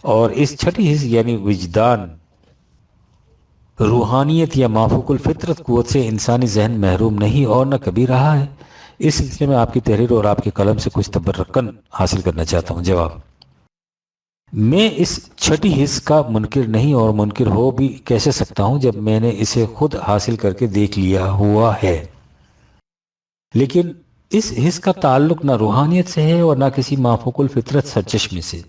اور اس چھٹی حص یعنی وجدان، روحانیت یا مافوق الفطرت قوت سے انسانی ذہن محروم نہیں اور نہ کبھی رہا ہے۔ اس سلسلے میں آپ کی تحریر اور آپ کے قلم سے کچھ تبرکن حاصل کرنا چاہتا ہوں۔ جواب، میں اس چھٹی حص کا منکر نہیں اور منکر ہو بھی کیسے سکتا ہوں جب میں نے اسے خود حاصل کر کے دیکھ لیا ہوا ہے، لیکن اس حص کا تعلق نہ روحانیت سے ہے اور نہ کسی مافوق الفطرت سرچشمے سے۔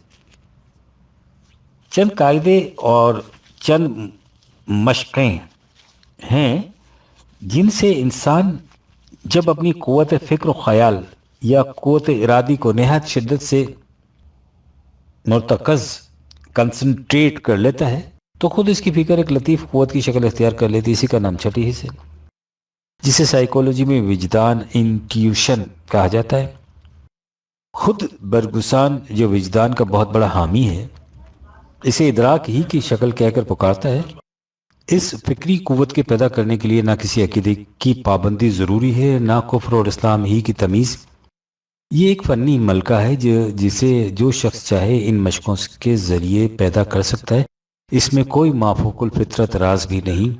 چند قاعدے اور چند مشقیں ہیں جن سے انسان جب اپنی قوت فکر و خیال یا قوت ارادی کو نہایت شدت سے مرتکز کنسنٹریٹ کر لیتا ہے تو خود اس کی فکر ایک لطیف قوت کی شکل اختیار کر لیتی ہے۔ اسی کا نام چھٹی حص ہے، جسے سائیکولوجی میں وجدان، انٹیوشن کہا جاتا ہے۔ خود برگسان جو وجدان کا بہت بڑا حامی ہے، اسے ادراک ہی کی شکل کہہ کر پکارتا ہے۔ اس فکری قوت کے پیدا کرنے کے لیے نہ کسی عقیدے کی پابندی ضروری ہے، نہ کفر اور اسلام ہی کی تمیز۔ یہ ایک فنی ملکہ ہے جسے جو شخص چاہے ان مشقوں کے ذریعے پیدا کر سکتا ہے۔ اس میں کوئی مافوق الفطرت راز بھی نہیں۔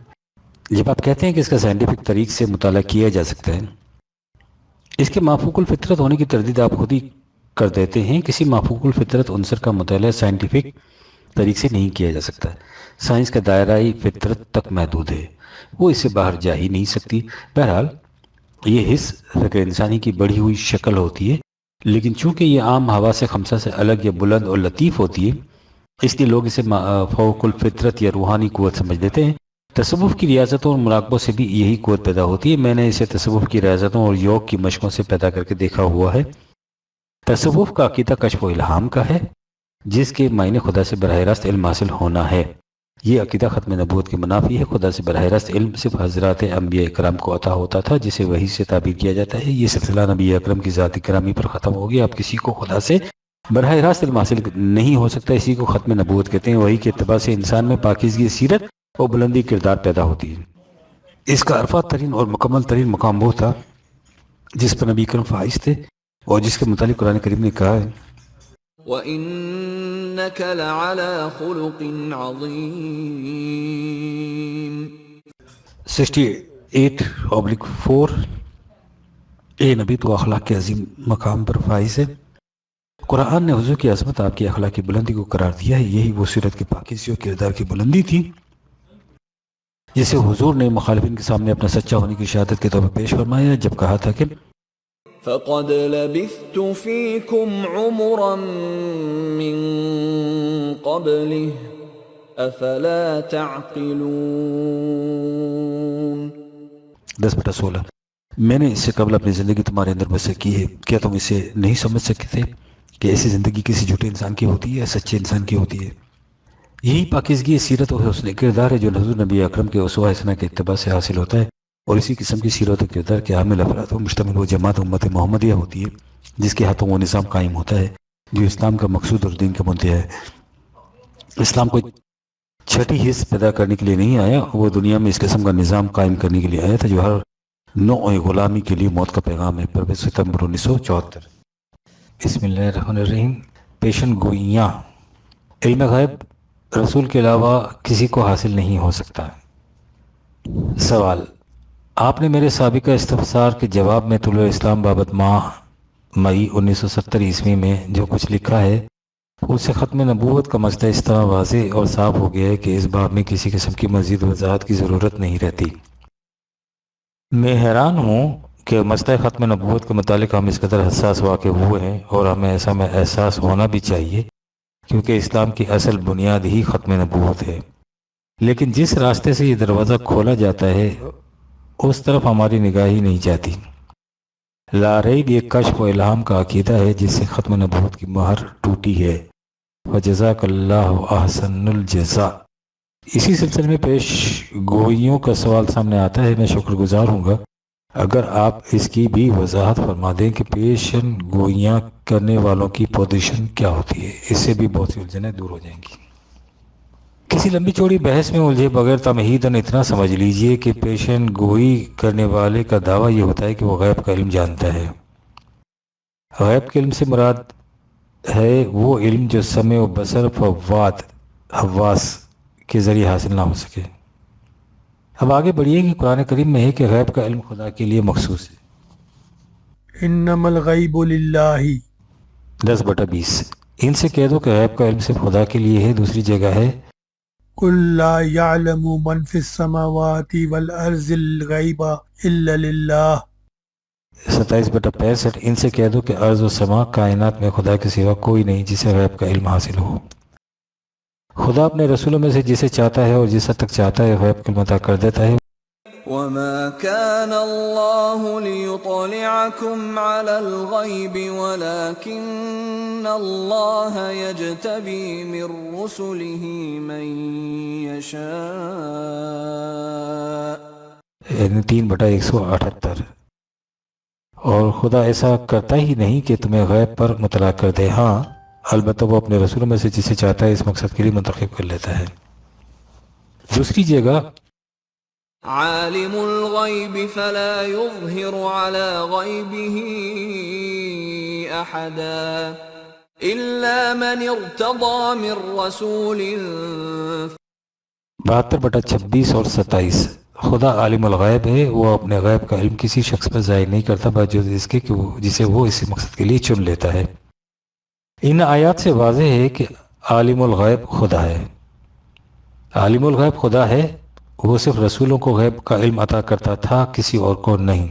جب آپ کہتے ہیں کہ اس کا سائنٹیفک طریق سے مطالعہ کیا جا سکتا ہے، اس کے مافوق الفطرت ہونے کی تردید آپ خود ہی کر دیتے ہیں۔ کسی مافوق الفطرت عنصر کا مطالعہ سائنٹیفک طریق سے نہیں کیا جا سکتا۔ سائنس کا دائرہ ہی فطرت تک محدود ہے، وہ اس سے باہر جا ہی نہیں سکتی۔ بہرحال یہ حص فکر انسانی کی بڑھی ہوئی شکل ہوتی ہے، لیکن چونکہ یہ عام حواس خمسہ سے الگ یا بلند اور لطیف ہوتی ہے، اس لیے لوگ اسے فوق الفطرت یا روحانی قوت سمجھ لیتے ہیں۔ تصوف کی ریاضتوں اور مراقبوں سے بھی یہی قوت پیدا ہوتی ہے۔ میں نے اسے تصوف کی ریاضتوں اور یوگ کی مشقوں سے پیدا کر کے دیکھا ہوا ہے۔ تصوف کا عقیدہ کشف و الہام کا ہے، جس کے معنی خدا سے براہ راست علم حاصل ہونا ہے۔ یہ عقیدہ ختم نبوت کے منافی ہے۔ خدا سے براہ راست علم صرف حضرات انبیاء اکرام کو عطا ہوتا تھا، جسے وحی سے تعبیر کیا جاتا ہے۔ یہ سلسلہ نبی اکرم کی ذاتی کرامی پر ختم ہو گیا۔ اب کسی کو خدا سے براہ راست علم حاصل نہیں ہو سکتا، اسی کو ختم نبوت کہتے ہیں۔ وحی کے اتباع سے انسان میں پاکیزگی سیرت اور بلندی کردار پیدا ہوتی ہے۔ اس کا عرفات ترین اور مکمل ترین مقام وہ تھا جس پر نبی اکرم فائز تھے اور جس کے متعلق قرآن کریم نے کہا ہے، وَإِنَّكَ لَعَلَى خُلُقٍ عَظِيمٍ۔ 68/4 اے نبی تو اخلاق کے عظیم مقام پر فائز ہے۔ قرآن نے حضور کی عظمت، آپ کی اخلاق کی بلندی کو قرار دیا ہے۔ یہی وہ سیرت کی پاکیزگی اور کردار کی بلندی تھی جسے حضور نے مخالفین کے سامنے اپنا سچا ہونے کی شہادت کے طور پر پیش فرمایا جب کہا تھا کہ فَقَدْ لَبِثْتُ فِيكُمْ عُمُرًا مِّن قَبْلِهِ أَفَلَا تَعْقِلُونَ۔ 10/16 میں نے اس سے قبل اپنی زندگی تمہارے اندر بسر کی ہے، کیا تم اسے نہیں سمجھ سکتے تھے کہ ایسی زندگی کسی جھوٹے انسان کی ہوتی ہے یا سچے انسان کی ہوتی ہے؟ یہی پاکیزگی سیرت اور حسن کردار ہے جو حضور نبی اکرم کے اسوہ حسنہ کے اتباع سے حاصل ہوتا ہے، اور اسی قسم کی سیرت و کردار کے حامل افراد و مشتمل وہ جماعت امت محمدیہ ہوتی ہے جس کے ہاتھوں وہ نظام قائم ہوتا ہے جو اسلام کا مقصود اور دین کا منتہا ہے۔ اسلام کوئی چھٹی حص پیدا کرنے کے لیے نہیں آیا، وہ دنیا میں اس قسم کا نظام قائم کرنے کے لیے آیا تھا جو ہر نوع غلامی کے لیے موت کا پیغام ہے۔ 15 ستمبر 1974۔ بسم اللہ الرحمن الرحیم۔ پیشن گوئیاں۔ علم غیب رسول کے علاوہ کسی کو حاصل نہیں ہو سکتا۔ سوال، آپ نے میرے سابقہ استفسار کے جواب میں طلوع اسلام بابت ماہ مئی 1970 عیسوی میں جو کچھ لکھا ہے اس سے ختم نبوت کا مسئلہ اس طرح واضح اور صاف ہو گیا ہے کہ اس باب میں کسی قسم کی مزید وضاحت کی ضرورت نہیں رہتی۔ میں حیران ہوں کہ مسئلہ ختم نبوت کے متعلق ہم اس قدر حساس واقع ہوئے ہیں، اور ہمیں ایسا میں احساس ہونا بھی چاہیے کیونکہ اسلام کی اصل بنیاد ہی ختم نبوت ہے۔ لیکن جس راستے سے یہ دروازہ کھولا جاتا ہے اس طرف ہماری نگاہ ہی نہیں جاتی۔ لا ریب یہ کشف و الہام کا عقیدہ ہے جس سے ختم نبوت کی مہر ٹوٹی ہے۔ وجزاک اللہ احسن الجزاء۔ اسی سلسلے میں پیش گوئیوں کا سوال سامنے آتا ہے، میں شکر گزار ہوں گا اگر آپ اس کی بھی وضاحت فرما دیں کہ پیشن گوئیاں کرنے والوں کی پوزیشن کیا ہوتی ہے، اس سے بھی بہت سی الجھنیں دور ہو جائیں گی۔ کسی لمبی چوڑی بحث میں الجھے بغیر تمہیداً اتنا سمجھ لیجئے کہ پیشن گوئی کرنے والے کا دعویٰ یہ ہوتا ہے کہ وہ غیب کا علم جانتا ہے۔ غیب کے علم سے مراد ہے وہ علم جو سمع و بصر فوات حواس کے ذریعے حاصل نہ ہو سکے۔ اب آگے بڑھیے کہ قرآن کریم میں ہے کہ غیب کا علم خدا کے لیے مخصوص ہے۔ انما الغیب للہ 10/20۔ ان سے کہہ دو کہ غیب کا علم صرف خدا کے لیے ہے۔ دوسری جگہ ہے قل لا يعلم من في السماوات والارض الغیب الا للہ 27/65۔ ان سے کہہ دو کہ ارض و سما کائنات میں خدا کے سوا کوئی نہیں جسے غیب کا علم حاصل ہو۔ خدا اپنے رسولوں میں سے جسے چاہتا ہے اور جس حد تک چاہتا ہے غیب کا علم عطا کر دیتا ہے۔ وما كان الله ليطلعكم على الغيب ولكن الله يجتبي من رسله من يشاء 3/178۔ اور خدا ایسا کرتا ہی نہیں کہ تمہیں غیب پر مطلع کر دے، ہاں البتہ وہ اپنے رسولوں میں سے جسے چاہتا ہے اس مقصد کے لیے منتخب کر لیتا ہے۔ دوسری جگہ عالم الغیب فلا يظهر على غیبه احدا الا من ارتضى من رسول 72/26 اور 27۔ خدا عالم الغیب ہے، وہ اپنے غیب کا علم کسی شخص پر ظاہر نہیں کرتا باوجود اس کے کہ جسے وہ اسی مقصد کے لیے چن لیتا ہے۔ ان آیات سے واضح ہے کہ عالم الغیب خدا ہے۔ عالم الغیب خدا ہے، وہ صرف رسولوں کو غیب کا علم عطا کرتا تھا، کسی اور کو نہیں۔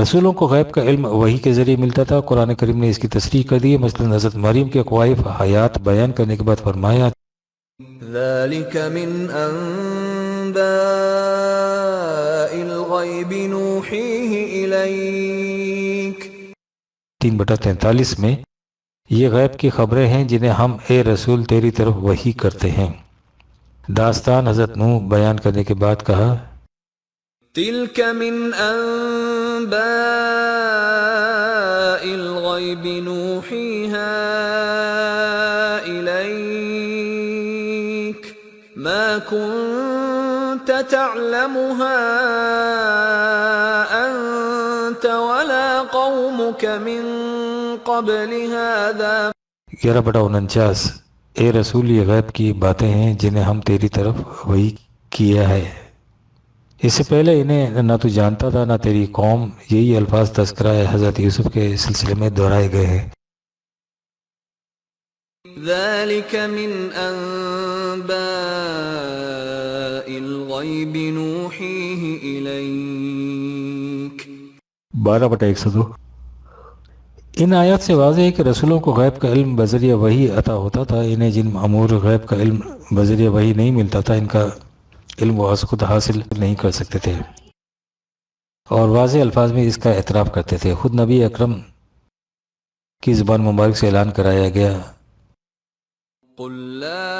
رسولوں کو غیب کا علم وحی کے ذریعے ملتا تھا۔ قرآن کریم نے اس کی تصریح کر دی ہے، مثلا حضرت مریم کے قوائف حیات بیان کرنے کے بعد فرمایا ذلك من انباء الغیب نوحیه الیک 3/43 میں، یہ غیب کی خبریں ہیں جنہیں ہم اے رسول تیری طرف وحی کرتے ہیں۔ داستان حضرت نوح بیان کرنے کے بعد کہا تلك من انباء الغیب نوحیها الیک ما كنت تعلمها انت ولا قومك من قبل هذا 11/49۔ اے رسول یہ غیب کی باتیں ہیں جنہیں ہم تیری طرف وحی کیا ہے، اس سے پہلے انہیں نہ تو جانتا تھا نہ تیری قوم۔ یہی الفاظ تذکرہ حضرت یوسف کے سلسلے میں دہرائے گئے ہیں۔ ذلك من انباء الغیب نوحیه الیک 12/102۔ ان آیات سے واضح ہے کہ رسولوں کو غیب کا علم بذریعہ وحی عطا ہوتا تھا۔ انہیں جن امور غیب کا علم بذریعہ وحی نہیں ملتا تھا ان کا علم وہ از خود حاصل نہیں کر سکتے تھے، اور واضح الفاظ میں اس کا اعتراف کرتے تھے۔ خود نبی اکرم کی زبان مبارک سے اعلان کرایا گیا قل لا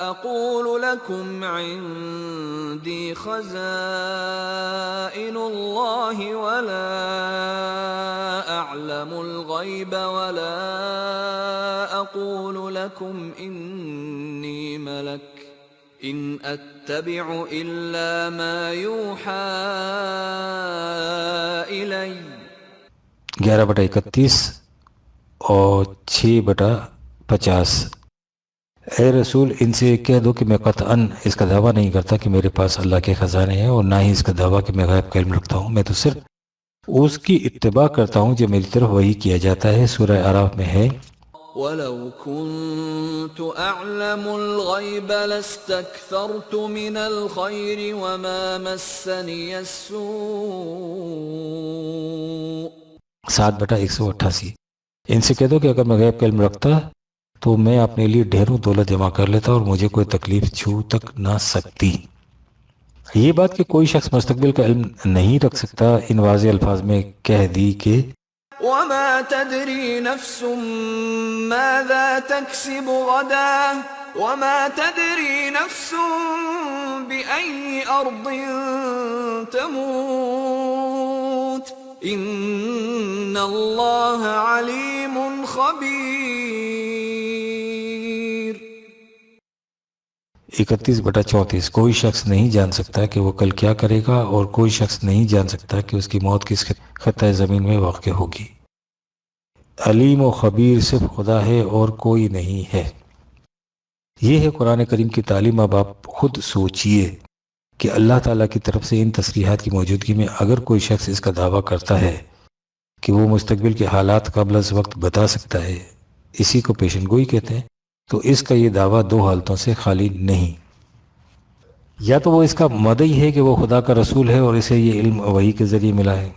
اقول لكم عندي خزائن الله ولا اعلم الغيب ولا اقول لكم اني ملك ان اتبع الا ما يوحى الي 11/31 اور 6/50۔ اے رسول ان سے کہہ دو کہ میں قطعاً اس کا دعویٰ نہیں کرتا کہ میرے پاس اللہ کے خزانے ہیں، اور نہ ہی اس کا دعویٰ کہ میں غیب کا علم رکھتا ہوں۔ میں تو صرف اس کی اتباع کرتا ہوں جو میری طرف وحی کیا جاتا ہے۔ سورہ اعراف میں ہے وَلَوْ كُنْتُ أَعْلَمُ الْغَيْبَ لَاسْتَكْثَرْتُ مِنَ الْخَيْرِ وَمَا مَسَّنِيَ السُّوءُ 7/188۔ ان سے کہہ دو کہ اگر میں غیب کا علم رکھتا تو میں اپنے لیے ڈھیروں دولت جمع کر لیتا اور مجھے کوئی تکلیف چھو تک نہ سکتی۔ یہ بات کہ کوئی شخص مستقبل کا علم نہیں رکھ سکتا ان واضح الفاظ میں کہہ دی کہ وما تدري نفس ماذا تكسب غدا وما تدري نفس بأي أرض تموت إن الله عليم خبير۔ 31/34 کوئی شخص نہیں جان سکتا کہ وہ کل کیا کرے گا، اور کوئی شخص نہیں جان سکتا کہ اس کی موت کس خطۂ زمین میں واقع ہوگی۔ علیم و خبیر صرف خدا ہے اور کوئی نہیں ہے۔ یہ ہے قرآن کریم کی تعلیم۔ اب آپ خود سوچئے کہ اللہ تعالیٰ کی طرف سے ان تصریحات کی موجودگی میں اگر کوئی شخص اس کا دعویٰ کرتا ہے کہ وہ مستقبل کے حالات قبل از وقت بتا سکتا ہے، اسی کو پیشن گوئی کہتے ہیں، تو اس کا یہ دعویٰ دو حالتوں سے خالی نہیں۔ یا تو وہ اس کا مدعی ہے کہ وہ خدا کا رسول ہے اور اسے یہ علم وحی کے ذریعے ملا ہے۔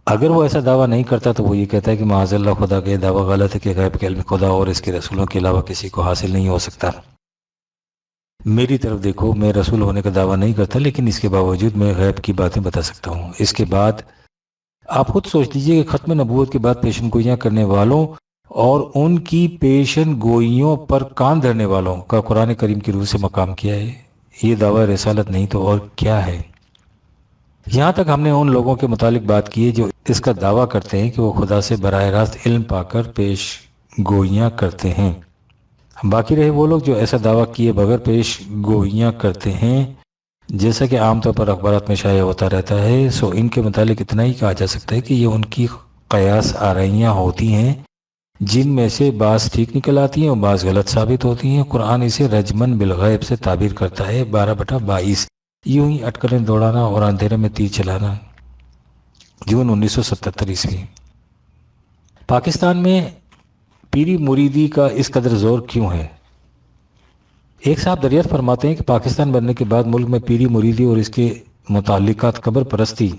اگر وہ ایسا دعویٰ نہیں کرتا تو وہ یہ کہتا ہے کہ معاذ اللہ خدا کا یہ دعویٰ غلط ہے کہ غیب کے علم خدا اور اس کے رسولوں کے علاوہ کسی کو حاصل نہیں ہو سکتا۔ میری طرف دیکھو، میں رسول ہونے کا دعویٰ نہیں کرتا، لیکن اس کے باوجود میں غیب کی باتیں بتا سکتا ہوں۔ اس کے بعد آپ خود سوچ لیجئے کہ ختم نبوت کے بعد پیشن گوئیاں کرنے والوں اور ان کی پیشن گوئیوں پر کان دھرنے والوں کا قرآن کریم کی روح سے مقام کیا ہے؟ یہ دعویٰ رسالت نہیں تو اور کیا ہے؟ یہاں تک ہم نے ان لوگوں کے متعلق بات کی ہے جو اس کا دعویٰ کرتے ہیں کہ وہ خدا سے براہ راست علم پا کر پیش گوئیاں کرتے ہیں۔ باقی رہے وہ لوگ جو ایسا دعویٰ کیے بغیر پیش گوئیاں کرتے ہیں، جیسا کہ عام طور پر اخبارات میں شائع ہوتا رہتا ہے۔ سو ان کے متعلق اتنا ہی کہا جا سکتا ہے کہ یہ ان کی قیاس آرائیاں ہوتی ہیں، جن میں سے بعض ٹھیک نکل آتی ہیں اور بعض غلط ثابت ہوتی ہیں۔ قرآن اسے رجمن بالغیب سے تعبیر کرتا ہے، 12/22، یوں ہی اٹکلیں دوڑانا اور اندھیرے میں تیر چلانا۔ جون 1977 پاکستان میں پیری مریدی کا اس قدر زور کیوں ہے؟ ایک صاحب دریافت فرماتے ہیں کہ پاکستان بننے کے بعد ملک میں پیری مریدی اور اس کے متعلقات قبر پرستی،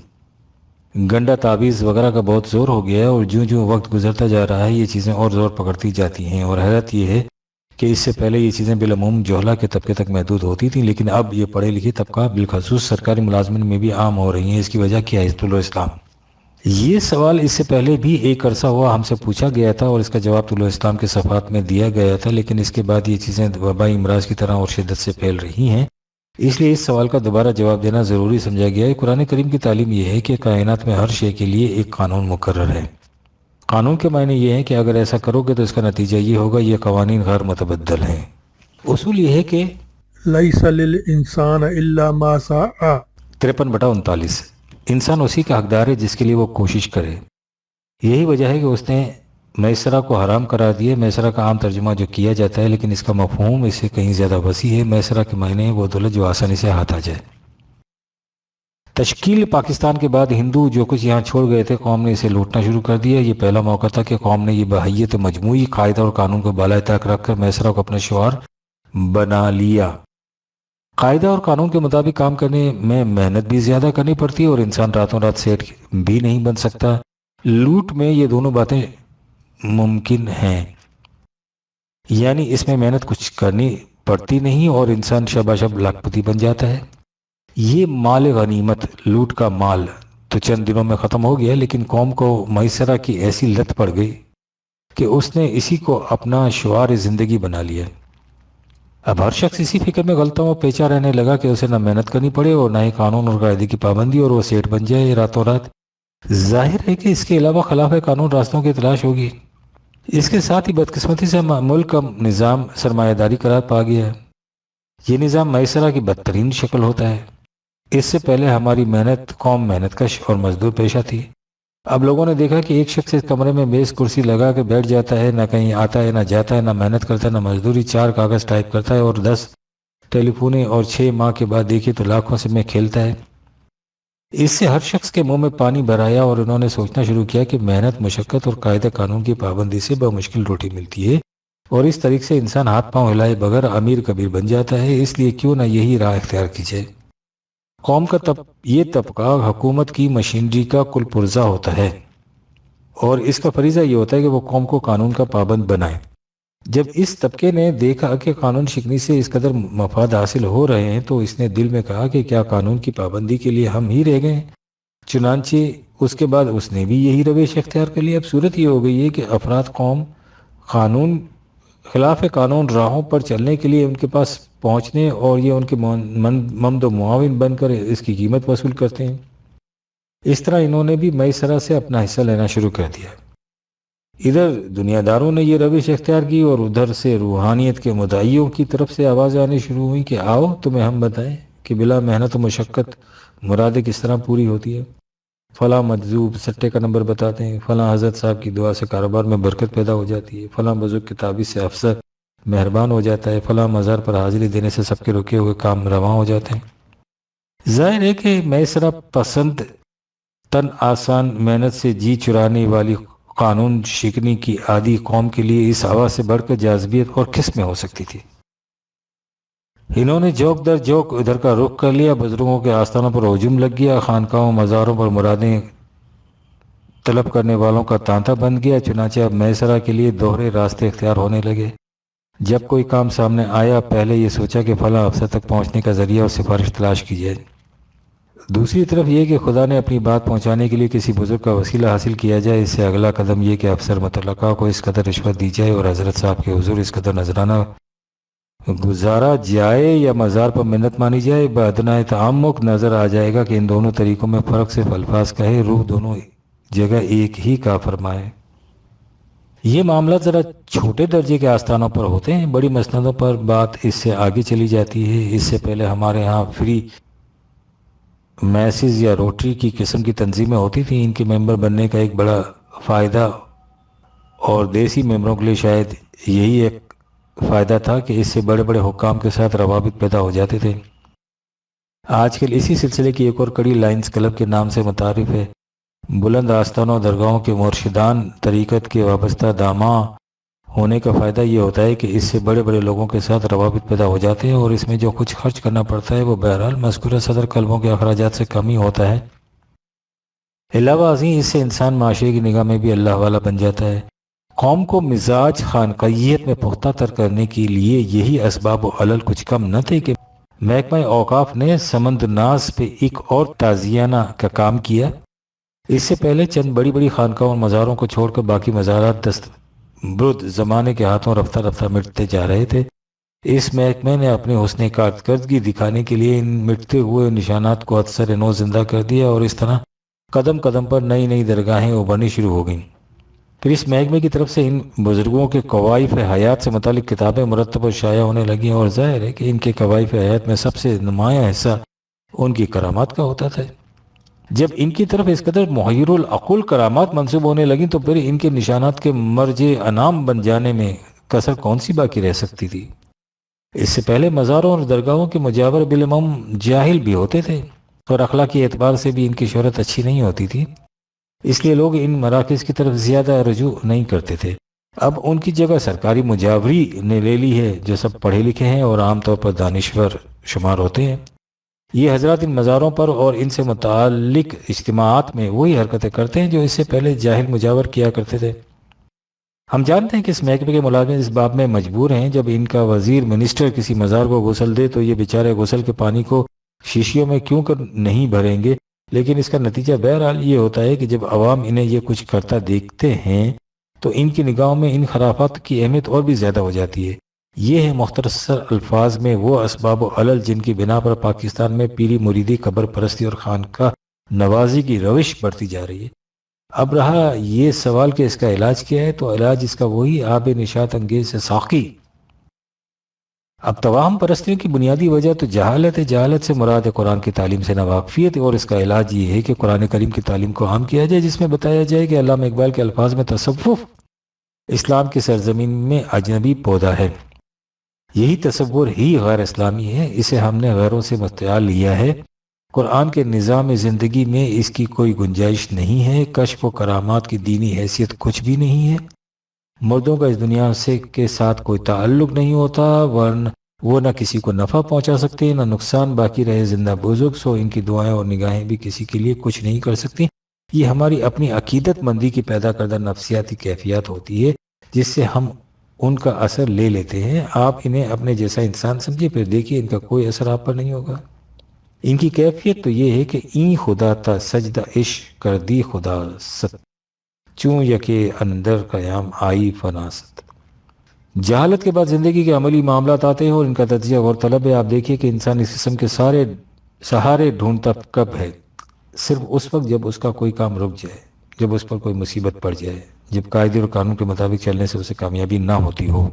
گنڈا تعویذ وغیرہ کا بہت زور ہو گیا ہے، اور جوں جوں وقت گزرتا جا رہا ہے یہ چیزیں اور زور پکڑتی جاتی ہیں۔ اور حیرت یہ ہے کہ اس سے پہلے یہ چیزیں بالعموم جوہلا کے طبقے تک محدود ہوتی تھیں، لیکن اب یہ پڑھے لکھے طبقہ بالخصوص سرکاری ملازمین میں بھی عام ہو رہی ہیں۔ اس کی وجہ کیا ہے؟ حزب اللہ اسلام۔ یہ سوال اس سے پہلے بھی ایک عرصہ ہوا ہم سے پوچھا گیا تھا اور اس کا جواب طلوع اسلام کے صفحات میں دیا گیا تھا، لیکن اس کے بعد یہ چیزیں وبائی امراض کی طرح اور شدت سے پھیل رہی ہیں، اس لیے اس سوال کا دوبارہ جواب دینا ضروری سمجھا گیا ہے۔ قرآن کریم کی تعلیم یہ ہے کہ کائنات میں ہر شے کے لیے ایک قانون مقرر ہے۔ قانون کے معنی یہ ہے کہ اگر ایسا کرو گے تو اس کا نتیجہ یہ ہوگا۔ یہ قوانین غیر متبدل ہیں۔ اصول یہ ہے کہ لیس للانسان الا ما سعى 53/39 انسان اسی کا حقدار ہے جس کے لیے وہ کوشش کرے۔ یہی وجہ ہے کہ اس نے میسرہ کو حرام قرار دیا۔ میسرہ کا عام ترجمہ جو کیا جاتا ہے، لیکن اس کا مفہوم اس سے کہیں زیادہ وسیع ہے۔ میسرہ کے معنی ہے وہ دولت جو آسانی سے ہاتھ آ جائے۔ تشکیل پاکستان کے بعد ہندو جو کچھ یہاں چھوڑ گئے تھے، قوم نے اسے لوٹنا شروع کر دیا۔ یہ پہلا موقع تھا کہ قوم نے یہ بحیثیت مجموعی قاعدہ اور قانون کو بالائے طاق رکھ کر میسرہ کو اپنا شعار بنا لیا۔ قاعدہ اور قانون کے مطابق کام کرنے میں محنت بھی زیادہ کرنی پڑتی ہے اور انسان راتوں رات سیٹ بھی نہیں بن سکتا۔ لوٹ میں یہ دونوں باتیں ممکن ہیں، یعنی اس میں محنت کچھ کرنی پڑتی نہیں اور انسان شبہ شب لاکھپتی بن جاتا ہے۔ یہ مال غنیمت، لوٹ کا مال تو چند دنوں میں ختم ہو گیا، لیکن قوم کو میسرہ کی ایسی لت پڑ گئی کہ اس نے اسی کو اپنا شعار زندگی بنا لیا۔ اب ہر شخص اسی فکر میں غلطوں میں پیچا رہنے لگا کہ اسے نہ محنت کرنی پڑے اور نہ ہی قانون اور قاعدے کی پابندی، اور وہ سیٹ بن جائے راتوں رات۔ ظاہر ہے کہ اس کے علاوہ خلاف قانون راستوں کی تلاش ہوگی۔ اس کے ساتھ ہی بدقسمتی سے ملک کا نظام سرمایہ داری قرار پا گیا ہے۔ یہ نظام میسرہ کی بدترین شکل ہوتا ہے۔ اس سے پہلے ہماری قوم محنت کش اور مزدور پیشہ تھی۔ اب لوگوں نے دیکھا کہ ایک شخص اس کمرے میں میز کرسی لگا کے بیٹھ جاتا ہے، نہ کہیں آتا ہے نہ جاتا ہے، نہ محنت کرتا ہے نہ مزدوری، 4 کاغذ ٹائپ کرتا ہے اور 10 ٹیلی فونیں، اور 6 ماہ کے بعد دیکھیے تو لاکھوں سے میں کھیلتا ہے۔ اس سے ہر شخص کے منہ میں پانی بھر آیا اور انہوں نے سوچنا شروع کیا کہ محنت، مشقت اور قاعدہ قانون کی پابندی سے بمشکل روٹی ملتی ہے، اور اس طریقے سے انسان ہاتھ پاؤں ہلائے بغیر امیر کبیر بن جاتا ہے۔ اس لیے کیوں نہ یہی راہ اختیار کی جائے۔ قوم کا یہ طبقہ حکومت کی مشینری کا کل پرزہ ہوتا ہے، اور اس کا فریضہ یہ ہوتا ہے کہ وہ قوم کو قانون کا پابند بنائے۔ جب اس طبقے نے دیکھا کہ قانون شکنی سے اس قدر مفاد حاصل ہو رہے ہیں تو اس نے دل میں کہا کہ کیا قانون کی پابندی کے لیے ہم ہی رہ گئے ہیں؟ چنانچہ اس کے بعد اس نے بھی یہی روش اختیار کر لیا۔ اب صورت یہ ہو گئی ہے کہ افراد قوم قانون خلاف قانون راہوں پر چلنے کے لیے ان کے پاس پہنچنے اور یہ ان کے ممد و معاون بن کر اس کی قیمت وصول کرتے ہیں۔ اس طرح انہوں نے بھی میسرہ سے اپنا حصہ لینا شروع کر دیا۔ ادھر دنیا داروں نے یہ روش اختیار کی اور ادھر سے روحانیت کے مدعیوں کی طرف سے آوازیں آنی شروع ہوئیں کہ آؤ تمہیں ہم بتائیں کہ بلا محنت و مشقت مرادیں کس طرح پوری ہوتی ہے۔ فلاں مجذوب سٹے کا نمبر بتاتے ہیں، فلاں حضرت صاحب کی دعا سے کاروبار میں برکت پیدا ہو جاتی ہے، فلاں بزرگ کی تعویذ سے افسر مہربان ہو جاتا ہے، فلاں مزار پر حاضری دینے سے سب کے رکے ہوئے کام رواں ہو جاتے ہیں۔ ظاہر ہے کہ میسرہ پسند تن آسان محنت سے جی چرانے والی قانون شکنی کی عادی قوم کے لیے اس ہوا سے بڑھ کر جاذبیت اور کس میں ہو سکتی تھی۔ انہوں نے جوک در جوک ادھر کا رخ کر لیا، بزرگوں کے آستانوں پر ہجوم لگ گیا، خانقاہوں مزاروں پر مرادیں طلب کرنے والوں کا تانتا بن گیا۔ چنانچہ اب میسرہ کے لیے دوہرے راستے اختیار ہونے لگے۔ جب کوئی کام سامنے آیا پہلے یہ سوچا کہ فلاں افسر تک پہنچنے کا ذریعہ اور سفارش تلاش کی جائے، دوسری طرف یہ کہ خدا نے اپنی بات پہنچانے کے لیے کسی بزرگ کا وسیلہ حاصل کیا جائے۔ اس سے اگلا قدم یہ کہ افسر متعلقہ کو اس قدر رشوت دی جائے اور حضرت صاحب کے حضور اس قدر نذرانہ گزارا جائے یا مزار پر منت مانی جائے، بادنائے تعمق نظر آ جائے گا کہ ان دونوں طریقوں میں فرق صرف الفاظ کا ہے، روح دونوں جگہ ایک ہی کا فرمائے۔ یہ معاملات ذرا چھوٹے درجے کے آستانوں پر ہوتے ہیں، بڑی مسندوں پر بات اس سے آگے چلی جاتی ہے۔ اس سے پہلے ہمارے ہاں فری میسز یا روٹری کی قسم کی تنظیمیں ہوتی تھیں، ان کے ممبر بننے کا ایک بڑا فائدہ اور دیسی ممبروں کے لیے شاید یہی ایک فائدہ تھا کہ اس سے بڑے بڑے حکام کے ساتھ روابط پیدا ہو جاتے تھے۔ آج کل اسی سلسلے کی ایک اور کڑی لائنز کلب کے نام سے متعارف ہے۔ بلند آستانوں درگاہوں کے مرشدان طریقت کے وابستہ داماں ہونے کا فائدہ یہ ہوتا ہے کہ اس سے بڑے بڑے لوگوں کے ساتھ روابط پیدا ہو جاتے ہیں اور اس میں جو کچھ خرچ کرنا پڑتا ہے وہ بہرحال مذکورہ صدر کلبوں کے اخراجات سے کم ہی ہوتا ہے۔ علاوہ ازیں اس سے انسان معاشرے کی نگاہ میں بھی اللہ والا بن جاتا ہے۔ قوم کو مزاج خانقاہیت میں پختہ تر کرنے کے لیے یہی اسباب و علل کچھ کم نہ تھے کہ محکمہ اوقاف نے سمند ناز پہ ایک اور تازیانہ کا کام کیا۔ اس سے پہلے چند بڑی بڑی خانقاہوں اور مزاروں کو چھوڑ کر باقی مزارات دست برد زمانے کے ہاتھوں رفتہ رفتہ مٹتے جا رہے تھے۔ اس محکمے نے اپنے حسن کارکردگی دکھانے کے لیے ان مٹتے ہوئے نشانات کو اثر نو زندہ کر دیا اور اس طرح قدم قدم پر نئی نئی درگاہیں ابھرنی شروع ہو گئیں۔ پھر اس محکمے کی طرف سے ان بزرگوں کے قوائف حیات سے متعلق کتابیں مرتب و شائع ہونے لگیں اور ظاہر ہے کہ ان کے قوائف حیات میں سب سے نمایاں حصہ ان کی کرامات کا ہوتا تھا۔ جب ان کی طرف اس قدر محیر العقول کرامات منسوب ہونے لگیں تو پھر ان کے نشانات کے مرج انعام بن جانے میں کسر کون سی باقی رہ سکتی تھی؟ اس سے پہلے مزاروں اور درگاہوں کے مجاور بالعموم جاہل بھی ہوتے تھے اور اخلاقی اعتبار سے بھی ان کی شہرت اچھی نہیں ہوتی تھی، اس لیے لوگ ان مراکز کی طرف زیادہ رجوع نہیں کرتے تھے۔ اب ان کی جگہ سرکاری مجاوری نے لے لی ہے جو سب پڑھے لکھے ہیں اور عام طور پر دانشور شمار ہوتے ہیں۔ یہ حضرات ان مزاروں پر اور ان سے متعلق اجتماعات میں وہی حرکتیں کرتے ہیں جو اس سے پہلے جاہل مجاور کیا کرتے تھے۔ ہم جانتے ہیں کہ اس محکمے کے ملازم اس باب میں مجبور ہیں، جب ان کا وزیر منسٹر کسی مزار کو غسل دے تو یہ بیچارے غسل کے پانی کو شیشیوں میں کیوں کر نہیں بھریں گے، لیکن اس کا نتیجہ بہرحال یہ ہوتا ہے کہ جب عوام انہیں یہ کچھ کرتا دیکھتے ہیں تو ان کی نگاہوں میں ان خرافات کی اہمیت اور بھی زیادہ ہو جاتی ہے۔ یہ ہے مختصر الفاظ میں وہ اسباب و علل جن کی بنا پر پاکستان میں پیری مریدی، قبر پرستی اور خانقاہ نوازی کی روش بڑھتی جا رہی ہے۔ اب رہا یہ سوال کہ اس کا علاج کیا ہے، تو علاج اس کا وہی آب نشاط انگیز ساقی۔ اب توہم پرستیوں کی بنیادی وجہ تو جہالت ہے۔ جہالت سے مراد قرآن کی تعلیم سے ناواقفیت ہے، اور اس کا علاج یہ ہے کہ قرآن کریم کی تعلیم کو عام کیا جائے، جس میں بتایا جائے کہ علامہ اقبال کے الفاظ میں تصوف اسلام کی سرزمین میں اجنبی پودا ہے۔ یہی تصور ہی غیر اسلامی ہے، اسے ہم نے غیروں سے مستعار لیا ہے۔ قرآن کے نظام زندگی میں اس کی کوئی گنجائش نہیں ہے۔ کشف و کرامات کی دینی حیثیت کچھ بھی نہیں ہے۔ مردوں کا اس دنیا سے کے ساتھ کوئی تعلق نہیں ہوتا، ورنہ وہ نہ کسی کو نفع پہنچا سکتے نہ نقصان۔ باقی رہے زندہ بزرگ، سو ان کی دعائیں اور نگاہیں بھی کسی کے لیے کچھ نہیں کر سکتی۔ یہ ہماری اپنی عقیدت مندی کی پیدا کردہ نفسیاتی کیفیات ہوتی ہے، جس سے ہم ان کا اثر لے لیتے ہیں. آپ انہیں اپنے جیسا انسان سمجھے، پھر دیکھیے ان کا کوئی اثر آپ پر نہیں ہوگا. ان کی کیفیت تو یہ ہے کہ این خدا تا سجدہ عشق کر دی خدا ست، چوں یکے اندر قیام آئی فناست. جہالت کے بعد زندگی کے عملی معاملات آتے ہیں اور ان کا تجزیہ غور طلب ہے. آپ دیکھیے کہ انسان اس قسم کے سارے سہارے ڈھونڈتا کب ہے؟ صرف اس وقت جب اس کا کوئی کام رک جائے، جب اس پر کوئی مصیبت پڑ جائے، جب قاعدے اور قانون کے مطابق چلنے سے اسے کامیابی نہ ہوتی ہو.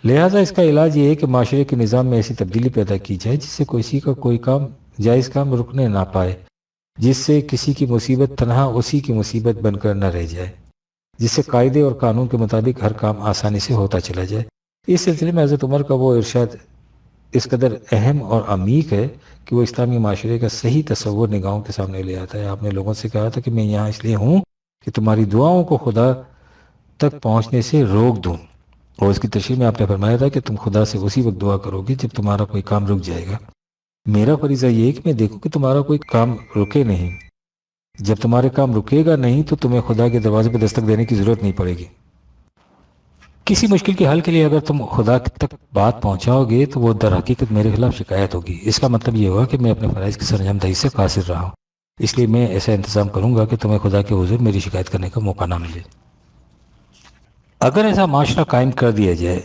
لہٰذا اس کا علاج یہ ہے کہ معاشرے کے نظام میں ایسی تبدیلی پیدا کی جائے جس سے کسی کا کوئی کام جائز کام رکنے نہ پائے، جس سے کسی کی مصیبت تنہا اسی کی مصیبت بن کر نہ رہ جائے، جس سے قاعدے اور قانون کے مطابق ہر کام آسانی سے ہوتا چلا جائے. اس سلسلے میں حضرت عمر کا وہ ارشاد اس قدر اہم اور عمیق ہے کہ وہ اسلامی معاشرے کا صحیح تصور نگاہوں کے سامنے لے آتا ہے. آپ نے لوگوں سے کہا تھا کہ میں یہاں اس لیے ہوں کہ تمہاری دعاؤں کو خدا تک پہنچنے سے روک دوں، اور اس کی تشریح میں آپ نے فرمایا تھا کہ تم خدا سے اسی وقت دعا کرو گے جب تمہارا کوئی کام رک جائے گا. میرا فریضہ یہ ہے کہ میں دیکھوں کہ تمہارا کوئی کام رکے نہیں. جب تمہارے کام رکے گا نہیں تو تمہیں خدا کے دروازے پہ دستک دینے کی ضرورت نہیں پڑے گی. کسی مشکل کے حل کے لیے اگر تم خدا تک بات پہنچاؤ گے تو وہ در حقیقت میرے خلاف شکایت ہوگی. اس کا مطلب یہ ہوا کہ میں اپنے فرائض کی سرانجام دہی سے قاصر رہا ہوں، اس لیے میں ایسا انتظام کروں گا کہ تمہیں خدا کے حضور میری شکایت کرنے کا موقع نہ ملے. اگر ایسا معاشرہ قائم کر دیا جائے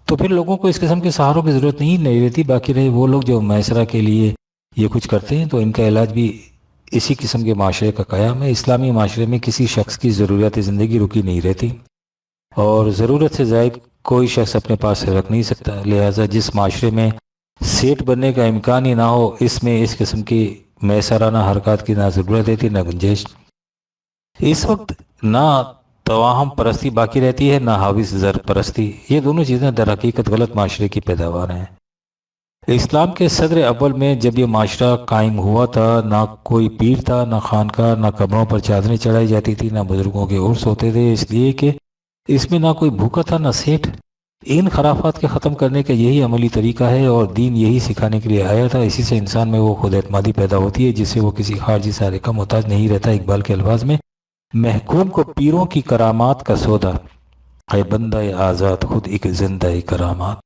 تو پھر لوگوں کو اس قسم کے سہاروں کی ضرورت نہیں رہتی. باقی رہے وہ لوگ جو معاشرہ کے لیے یہ کچھ کرتے ہیں تو ان کا علاج بھی اسی قسم کے معاشرے کا قیام ہے. اسلامی معاشرے میں کسی شخص کی ضروریات زندگی رکی نہیں رہتی اور ضرورت سے زائد کوئی شخص اپنے پاس رکھ نہیں سکتا. لہٰذا جس معاشرے میں سیٹ بننے کا امکان ہی نہ ہو، اس میں اس قسم کی میسرانہ حرکات کی نہ ضرورت رہتی نہ گنجائش. اس وقت نہ توہم پرستی باقی رہتی ہے نہ حاوث زر پرستی. یہ دونوں چیزیں در حقیقت غلط معاشرے کی پیداوار ہیں. اسلام کے صدر اول میں جب یہ معاشرہ قائم ہوا تھا، نہ کوئی پیر تھا، نہ خانقاہ، نہ قبروں پر چادریں چڑھائی جاتی تھی، نہ بزرگوں کے عرس ہوتے تھے، اس لیے کہ اس میں نہ کوئی بھوکا تھا نہ سیٹ. ان خرافات کے ختم کرنے کا یہی عملی طریقہ ہے اور دین یہی سکھانے کے لیے آیا تھا. اسی سے انسان میں وہ خود اعتمادی پیدا ہوتی ہے جس سے وہ کسی خارجی سہارے کا محتاج نہیں رہتا. اقبال کے الفاظ میں، محکوم کو پیروں کی کرامات کا سودا ہے بندہ آزاد خود ایک زندہ کرامات.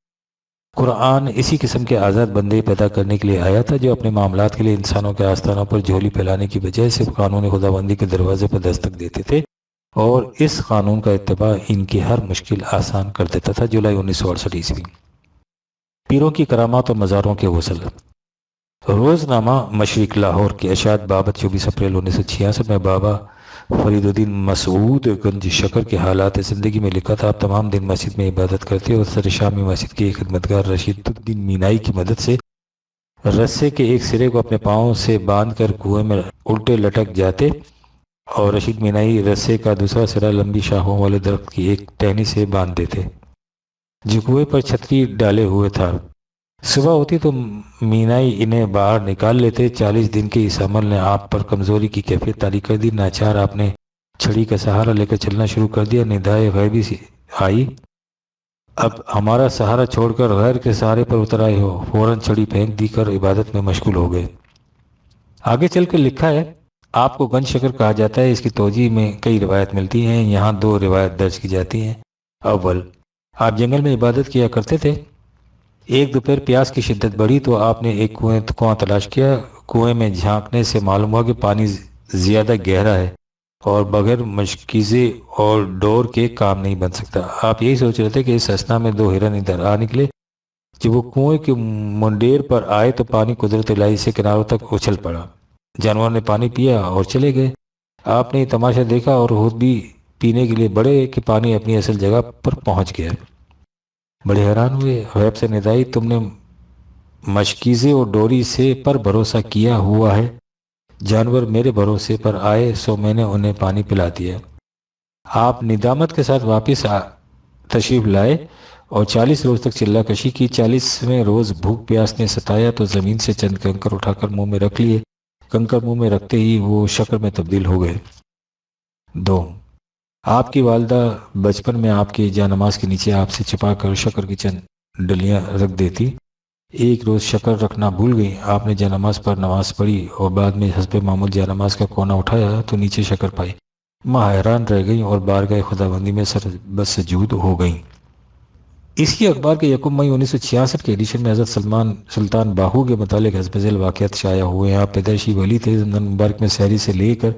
قرآن اسی قسم کے آزاد بندے پیدا کرنے کے لیے آیا تھا جو اپنے معاملات کے لیے انسانوں کے آستانوں پر جھولی پھیلانے کی بجائے صرف قانون خداوندی کے دروازے پر دستک دیتے تھے اور اس قانون کا اتباع ان کی ہر مشکل آسان کر دیتا تھا. جولائی 1968 عیسوی. پیروں کی کرامات اور مزاروں کے غسل. روزنامہ مشرق لاہور کی اشاعت بابت 24 اپریل 1966 میں بابا فرید الدین مسعود گنج شکر کے حالات زندگی میں لکھا تھا. آپ تمام دن مسجد میں عبادت کرتے اور سر شامی مسجد کے خدمتگار رشید الدین مینائی کی مدد سے رسے کے ایک سرے کو اپنے پاؤں سے باندھ کر کنویں میں الٹے لٹک جاتے اور رشید مینائی رسے کا دوسرا سرا لمبی شاخوں والے درخت کی ایک ٹہنی سے باندھ دیتے جو کنویں پر چھتری ڈالے ہوئے تھا. صبح ہوتی تو مینائی انہیں باہر نکال لیتے. 40 دن کے اس عمل نے آپ پر کمزوری کی کیفیت طاری کر دی. ناچار آپ نے چھڑی کا سہارا لے کر چلنا شروع کر دیا. ندائے غیبی سے آئی، اب ہمارا سہارا چھوڑ کر غیر کے سہارے پر اتر آئے ہو. فوراً چھڑی پھینک دی کر عبادت میں مشغول ہو گئے. آگے چل کر لکھا ہے، آپ کو گنج شکر کہا جاتا ہے. اس کی توجیہ میں کئی روایت ملتی ہیں. یہاں 2 روایت درج کی جاتی ہیں. اول، آپ جنگل میں عبادت کیا کرتے تھے. ایک دوپہر پیاس کی شدت بڑھی تو آپ نے ایک کنواں تلاش کیا. کنویں میں جھانکنے سے معلوم ہوا کہ پانی زیادہ گہرا ہے اور بغیر مشکیزے اور ڈور کے کام نہیں بن سکتا. آپ یہی سوچ رہے تھے کہ اس اثنا میں 2 ہرن ادھر آ نکلے. جب وہ کنویں کے منڈیر پر آئے تو پانی قدرت الہی سے کناروں تک اچھل پڑا. جانور نے پانی پیا اور چلے گئے. آپ نے تماشا دیکھا اور خود بھی پینے کے لیے بڑے کہ پانی اپنی اصل جگہ پر پہنچ گیا. بڑے حیران ہوئے. غیب سے ندائی، تم نے مشکیزے اور ڈوری سے پر بھروسہ کیا ہوا ہے. جانور میرے بھروسے پر آئے سو میں نے انہیں پانی پلا دیا. آپ ندامت کے ساتھ واپس تشریف لائے اور 40 روز تک چلہ کشی کی. 40ویں روز بھوک پیاس نے ستایا تو زمین سے چند کنکر اٹھا کر منہ میں رکھ لیے. کنکر منہ میں رکھتے ہی وہ شکر میں تبدیل ہو گئے. 2، آپ کی والدہ بچپن میں آپ کی جانماز کے نیچے آپ سے چھپا کر شکر کی چند ڈلیاں رکھ دیتی. ایک روز شکر رکھنا بھول گئی. آپ نے جانماز پر نماز پڑھی اور بعد میں حسب معمول جانماز کا کونا اٹھایا تو نیچے شکر پائی. ماں حیران رہ گئیں اور بارگاہ خداوندی میں سر بسجود ہو گئیں۔ اسی اخبار کے 1 مئی 1966 کے ایڈیشن میں حضرت سلطان باہو کے متعلق حسب ذیل واقعات شائع ہوئے ہیں۔ آپ پیدائشی ولی تھے۔ رمضان مبارک میں سحری سے لے کر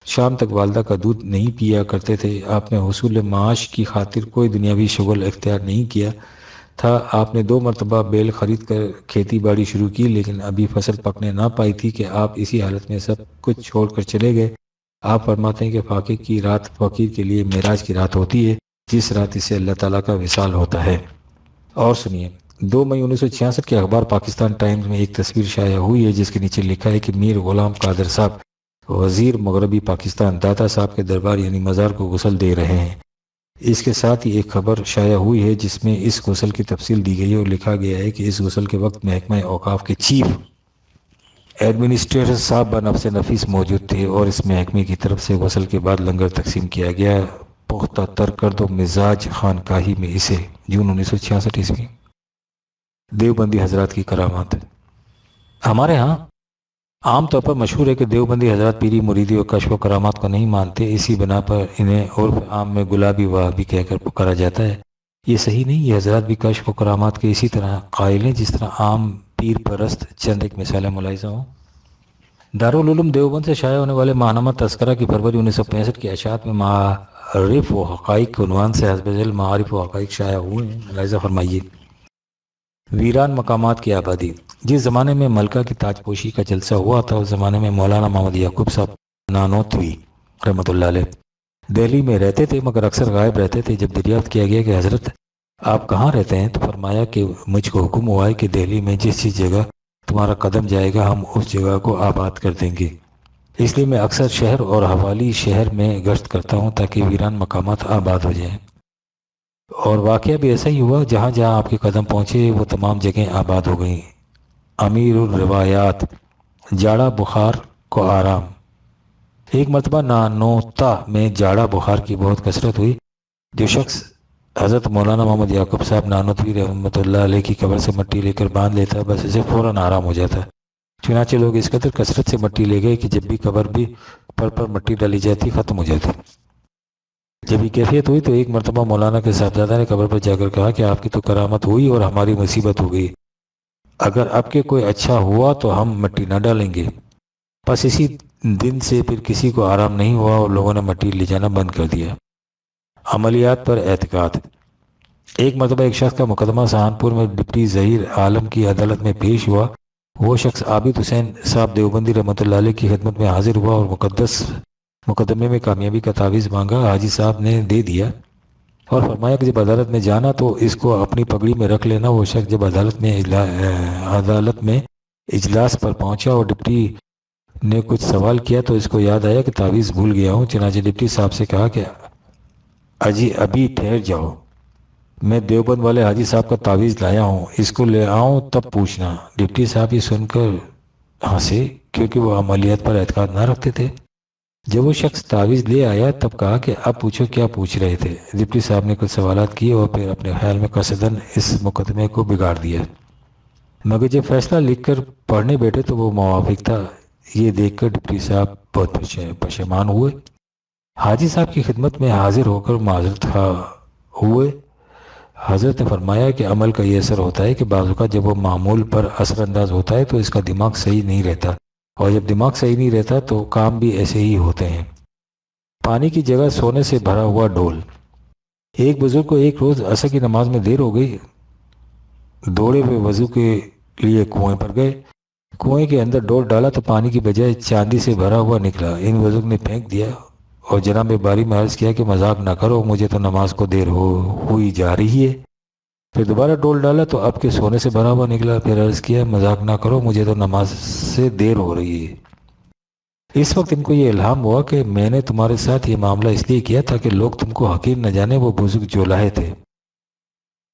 شام تک والدہ کا دودھ نہیں پیا کرتے تھے۔ آپ نے حصول معاش کی خاطر کوئی دنیاوی شغل اختیار نہیں کیا تھا۔ آپ نے 2 مرتبہ بیل خرید کر کھیتی باڑی شروع کی، لیکن ابھی فصل پکنے نہ پائی تھی کہ آپ اسی حالت میں سب کچھ چھوڑ کر چلے گئے۔ آپ فرماتے ہیں کہ فاقے کی رات فقیر کے لیے معراج کی رات ہوتی ہے، جس رات اسے اللہ تعالیٰ کا وصال ہوتا ہے۔ اور سنیے، 2 مئی 1966 کے اخبار پاکستان ٹائمز میں ایک تصویر شائع ہوئی ہے جس کے نیچے لکھا ہے کہ میر غلام قادر صاحب وزیر مغربی پاکستان داتا صاحب کے دربار یعنی مزار کو غسل دے رہے ہیں۔ اس کے ساتھ ہی ایک خبر شائع ہوئی ہے جس میں اس غسل کی تفصیل دی گئی ہے اور لکھا گیا ہے کہ اس غسل کے وقت محکمہ اوقاف کے چیف ایڈمنسٹریٹر صاحب بنفس نفیس موجود تھے اور اس محکمے کی طرف سے غسل کے بعد لنگر تقسیم کیا گیا۔ پختہ تر کردو مزاج خانقاہی میں اسے جون 1966 عیسوی۔ دیوبندی حضرات کی کرامات۔ ہمارے ہاں عام طور پر مشہور ہے کہ دیوبندی حضرات پیری مریدی اور کشف و کرامات کو نہیں مانتے، اسی بنا پر انہیں عرف عام میں گلابی وہابی کہہ کر پکارا جاتا ہے۔ یہ صحیح نہیں، یہ حضرات بھی کشف و کرامات کے اسی طرح قائل ہیں جس طرح عام پیر پرست۔ چند ایک مثالیں ملاحظہ ہوں۔ دارالعلوم دیوبند سے شائع ہونے والے ماہنامہ تذکرہ کی فروری 1965 کی اشاعت میں معارف و حقائق کے عنوان سے حسب ذیل معارف و حقائق شائع ہوئے ہیں، ملاحظہ فرمائیے۔ ویران مقامات کی آبادی۔ جس زمانے میں ملکہ کی تاج پوشی کا جلسہ ہوا تھا، اس زمانے میں مولانا محمد یعقوب صاحب نانوتوی رحمۃ اللہ علیہ دہلی میں رہتے تھے، مگر اکثر غائب رہتے تھے۔ جب دریافت کیا گیا کہ حضرت آپ کہاں رہتے ہیں، تو فرمایا کہ مجھ کو حکم ہوا ہے کہ دہلی میں جس جگہ تمہارا قدم جائے گا ہم اس جگہ کو آباد کر دیں گے، اس لیے میں اکثر شہر اور حوالی شہر میں گشت کرتا ہوں تاکہ ویران مقامات آباد ہو جائیں۔ اور واقعہ بھی ایسا ہی ہوا، جہاں جہاں آپ کے قدم پہنچے وہ تمام جگہیں آباد ہو گئیں۔ امیر الروایات۔ جاڑا بخار کو آرام۔ ایک مرتبہ نانوتا میں جاڑا بخار کی بہت کثرت ہوئی۔ جو شخص حضرت مولانا محمد یعقوب صاحب نانوتوی رحمۃ اللہ علیہ کی قبر سے مٹی لے کر باندھ لیتا بس اسے فوراً آرام ہو جاتا۔ چنانچہ لوگ اس قدر کثرت سے مٹی لے گئے کہ جب بھی قبر بھی پر مٹی ڈالی جاتی ختم ہو جاتی۔ جب یہ کیفیت ہوئی تو ایک مرتبہ مولانا کے صاحبزادہ نے قبر پر جا کر کہا کہ آپ کی تو کرامت ہوئی اور ہماری مصیبت ہو گئی، اگر اب کے کوئی اچھا ہوا تو ہم مٹی نہ ڈالیں گے۔ بس اسی دن سے پھر کسی کو آرام نہیں ہوا اور لوگوں نے مٹی لے جانا بند کر دیا۔ عملیات پر اعتقاد۔ ایک مرتبہ ایک شخص کا مقدمہ سہارنپور میں ڈپٹی ظہیر عالم کی عدالت میں پیش ہوا۔ وہ شخص عابد حسین صاحب دیوبندی رحمۃ اللہ علیہ کی خدمت میں حاضر ہوا اور مقدمے میں کامیابی کا تعویذ مانگا۔ حاجی صاحب نے دے دیا اور فرمایا کہ جب عدالت میں جانا تو اس کو اپنی پگڑی میں رکھ لینا۔ وہ شخص جب عدالت میں اجلاس پر پہنچا اور ڈپٹی نے کچھ سوال کیا تو اس کو یاد آیا کہ تعویذ بھول گیا ہوں۔ چنانچہ ڈپٹی صاحب سے کہا کہ اجی ابھی ٹھہر جاؤ، میں دیوبند والے حاجی صاحب کا تعویذ لایا ہوں، اس کو لے آؤں تب پوچھنا۔ ڈپٹی صاحب یہ سن کر ہنسے کیونکہ وہ عملیات پر اعتقاد نہ رکھتے تھے۔ جب وہ شخص تعویذ لے آیا تب کہا کہ اب پوچھو کیا پوچھ رہے تھے۔ ڈپٹی صاحب نے کچھ سوالات کیے اور پھر اپنے خیال میں قصداً اس مقدمے کو بگاڑ دیا، مگر جب فیصلہ لکھ کر پڑھنے بیٹھے تو وہ موافق تھا۔ یہ دیکھ کر ڈپٹی صاحب بہت پشیمان ہوئے۔ حاجی صاحب کی خدمت میں حاضر ہو کر معذرت ہوئے۔ حضرت نے فرمایا کہ عمل کا یہ اثر ہوتا ہے کہ بعض اوقات جب وہ معمول پر اثر انداز ہوتا ہے تو اس کا دماغ صحیح نہیں رہتا، اور جب دماغ صحیح نہیں رہتا تو کام بھی ایسے ہی ہوتے ہیں۔ پانی کی جگہ سونے سے بھرا ہوا ڈول۔ ایک بزرگ کو ایک روز عصر کی نماز میں دیر ہو گئی، دوڑے ہوئے وضو کے لیے کنویں پر گئے۔ کنویں کے اندر ڈول ڈالا تو پانی کی بجائے چاندی سے بھرا ہوا نکلا۔ ان بزرگ نے پھینک دیا اور جناب باری میں عرض کیا کہ مذاق نہ کرو، مجھے تو نماز کو دیر ہوئی جا رہی ہے۔ پھر دوبارہ ڈول ڈالا تو اب کے سونے سے بھرا ہوا نکلا۔ پھر عرض کیا مذاق نہ کرو، مجھے تو نماز سے دیر ہو رہی ہے۔ اس وقت ان کو یہ الہام ہوا کہ میں نے تمہارے ساتھ یہ معاملہ اس لیے کیا تاکہ لوگ تم کو حقیر نہ جانے، وہ بزرگ جولاہے تھے۔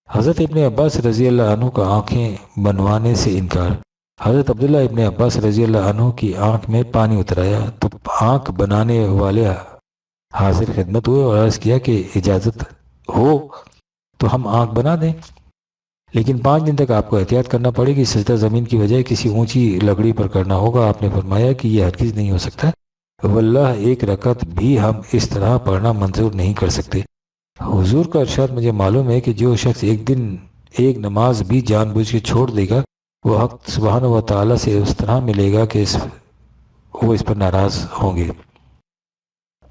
حضرت ابن عباس رضی اللہ عنہ کا آنکھیں بنوانے سے انکار۔ حضرت عبداللہ ابن عباس رضی اللہ عنہ کی آنکھ میں پانی اترایا تو آنکھ بنانے والے حاضر خدمت ہوئے اور عرض کیا کہ اجازت ہو تو ہم آنکھ بنا دیں، لیکن 5 دن تک آپ کو احتیاط کرنا پڑے گی، سجدہ زمین کی بجائے کسی اونچی لکڑی پر کرنا ہوگا۔ آپ نے فرمایا کہ یہ ہرگز نہیں ہو سکتا، واللہ ایک رکعت بھی ہم اس طرح پڑھنا منظور نہیں کر سکتے۔ حضور کا ارشاد مجھے معلوم ہے کہ جو شخص ایک دن ایک نماز بھی جان بوجھ کے چھوڑ دے گا وہ حق سبحانہ و تعالیٰ سے اس طرح ملے گا کہ وہ اس پر ناراض ہوں گے۔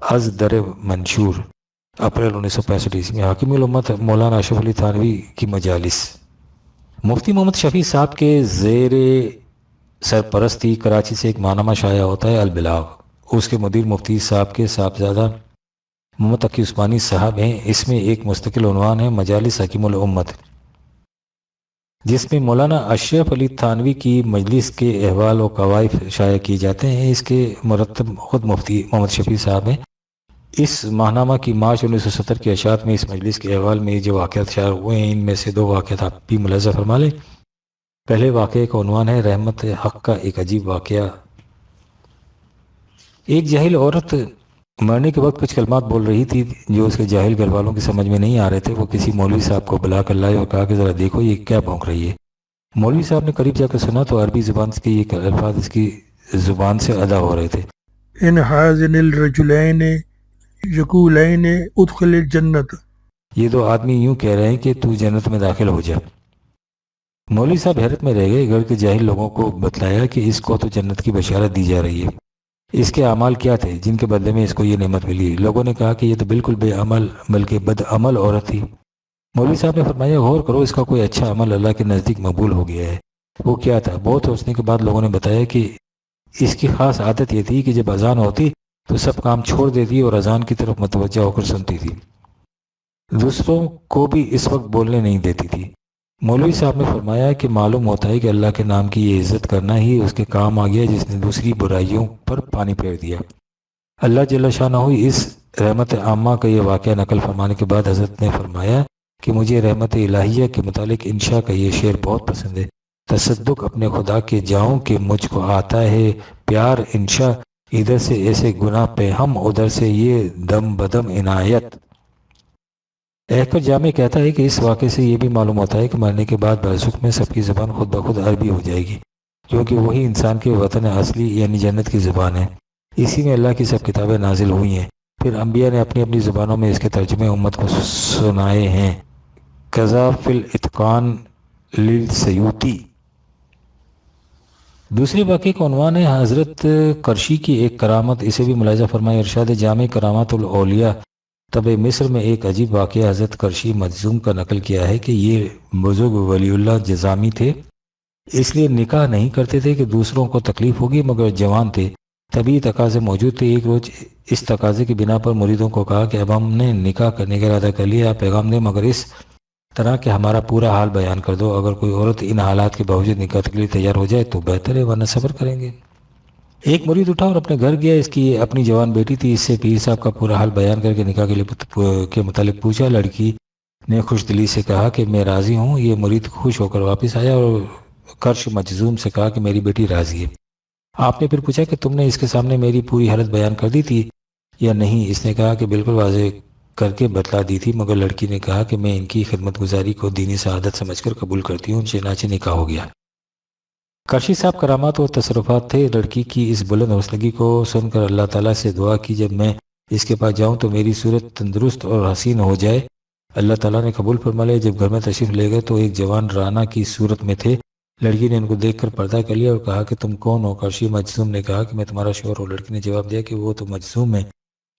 از در منشور، اپریل 1965 میں حاکم الامت مولانا اشرف علی تھانوی کی مجالس۔ مفتی محمد شفیع صاحب کے زیر سرپرستی کراچی سے ایک ماہنامہ شائع ہوتا ہے البلاغ۔ اس کے مدیر مفتی صاحب کے صاحبزادہ محمد تقی عثمانی صاحب ہیں۔ اس میں ایک مستقل عنوان ہے مجالس حکیم الامت، جس میں مولانا اشرف علی تھانوی کی مجلس کے احوال و قوائف شائع کیے جاتے ہیں۔ اس کے مرتب خود مفتی محمد شفیع صاحب ہیں۔ اس ماہنامہ کی مارچ 1970 کے اشاعت میں اس مجلس کے احوال میں جو واقعات شائع ہوئے ہیں، ان میں سے 2 واقعات آپ بھی ملاحظہ فرما لیں۔ پہلے واقعے کا عنوان ہے رحمت حق کا ایک عجیب واقعہ۔ ایک جاہل عورت مرنے کے وقت کچھ کلمات بول رہی تھی جو اس کے جاہل گھر والوں کی سمجھ میں نہیں آ رہے تھے۔ وہ کسی مولوی صاحب کو بلا کر لائے اور کہا کہ ذرا دیکھو یہ کیا بھونک رہی ہے۔ مولوی صاحب نے قریب جا کر سنا تو عربی زبان کے یہ الفاظ اس کی زبان سے ادا ہو رہے تھے۔ ان حاضن الرجلین یقولین ادخل الجنت، یہ 2 آدمی یوں کہہ رہے ہیں کہ تو جنت میں داخل ہو جا۔ مولوی صاحب حیرت میں رہ گئے۔ گھر کے جاہل لوگوں کو بتلایا کہ اس کو تو جنت کی بشارت دی جا رہی ہے۔ اس کے اعمال کیا تھے جن کے بدلے میں اس کو یہ نعمت ملی؟ لوگوں نے کہا کہ یہ تو بالکل بے عمل بلکہ بد عمل عورت تھی۔ مولوی صاحب نے فرمایا غور کرو، اس کا کوئی اچھا عمل اللہ کے نزدیک مقبول ہو گیا ہے۔ وہ کیا تھا؟ بہت سوچنے کے بعد لوگوں نے بتایا کہ اس کی خاص عادت یہ تھی کہ جب اذان ہوتی تو سب کام چھوڑ دیتی اور اذان کی طرف متوجہ ہو کر سنتی تھی، دوسروں کو بھی اس وقت بولنے نہیں دیتی تھی۔ مولوی صاحب نے فرمایا کہ معلوم ہوتا ہے کہ اللہ کے نام کی یہ عزت کرنا ہی اس کے کام آ گیا جس نے دوسری برائیوں پر پانی پھیر دیا۔ اللہ جل شانہ اس رحمت عامہ کا یہ واقعہ نقل فرمانے کے بعد حضرت نے فرمایا کہ مجھے رحمت الہیہ کے متعلق انشاء کا یہ شعر بہت پسند ہے۔ تصدق اپنے خدا کے جاؤں کہ مجھ کو آتا ہے پیار انشاء، ادھر سے ایسے گناہ پہ ہم ادھر سے یہ دم بدم عنایت۔ احکر جامع کہتا ہے کہ اس واقعے سے یہ بھی معلوم ہوتا ہے کہ مرنے کے بعد برزخ میں سب کی زبان خود بخود عربی ہو جائے گی، کیونکہ وہی انسان کے وطن اصلی یعنی جنت کی زبان ہے۔ اسی میں اللہ کی سب کتابیں نازل ہوئی ہیں، پھر انبیاء نے اپنی اپنی زبانوں میں اس کے ترجمے امت کو سنائے ہیں۔ قضا فی الاتقان للسیوطی۔ دوسرے واقعے کا عنوان ہے حضرت قرشی کی ایک کرامت۔ اسے بھی ملاحظہ فرمائے۔ ارشاد جامع کرامات الاولیاء طب مصر میں ایک عجیب واقعہ حضرت قرشی مجزوم کا نقل کیا ہے کہ یہ بزرگ ولی اللہ جزامی تھے، اس لیے نکاح نہیں کرتے تھے کہ دوسروں کو تکلیف ہوگی، مگر جوان تھے، طبی تقاضے موجود تھے۔ ایک روز اس تقاضے کی بنا پر مریدوں کو کہا کہ اب ہم نے نکاح کرنے کا ارادہ کر لیا، آپ پیغام دیں مگر اس طرح کہ ہمارا پورا حال بیان کر دو۔ اگر کوئی عورت ان حالات کے باوجود نکاح کے لیے تیار ہو جائے تو بہتر ہے، ورنہ صبر کریں گے۔ ایک مرید اٹھا اور اپنے گھر گیا۔ اس کی اپنی جوان بیٹی تھی۔ اس سے پیر صاحب کا پورا حال بیان کر کے نکاح کے متعلق پوچھا۔ لڑکی نے خوش دلی سے کہا کہ میں راضی ہوں۔ یہ مرید خوش ہو کر واپس آیا اور قرش مجزوم سے کہا کہ میری بیٹی راضی ہے۔ آپ نے پھر پوچھا کہ تم نے اس کے سامنے میری پوری حالت بیان کر دی تھی یا نہیں؟ اس نے کہا کہ بالکل واضح کر کے بتلا دی تھی، مگر لڑکی نے کہا کہ میں ان کی خدمت گزاری کو دینی سعادت سمجھ کر قبول کرتی ہوں۔ چنانچہ نکاح ہو گیا۔ قرشی صاحب کرامات اور تصرفات تھے۔ لڑکی کی اس بلند حوصلگی کو سن کر اللہ تعالیٰ سے دعا کی جب میں اس کے پاس جاؤں تو میری صورت تندرست اور حسین ہو جائے۔ اللہ تعالیٰ نے قبول فرما لیا۔ جب گھر میں تشریف لے گئے تو ایک جوان رانا کی صورت میں تھے۔ لڑکی نے ان کو دیکھ کر پردہ کر لیا اور کہا کہ تم کون ہو؟ قرشی مجزوم نے کہا کہ میں تمہارا شوہر ہوں۔ لڑکی نے جواب دیا کہ وہ تو مجزوم ہے،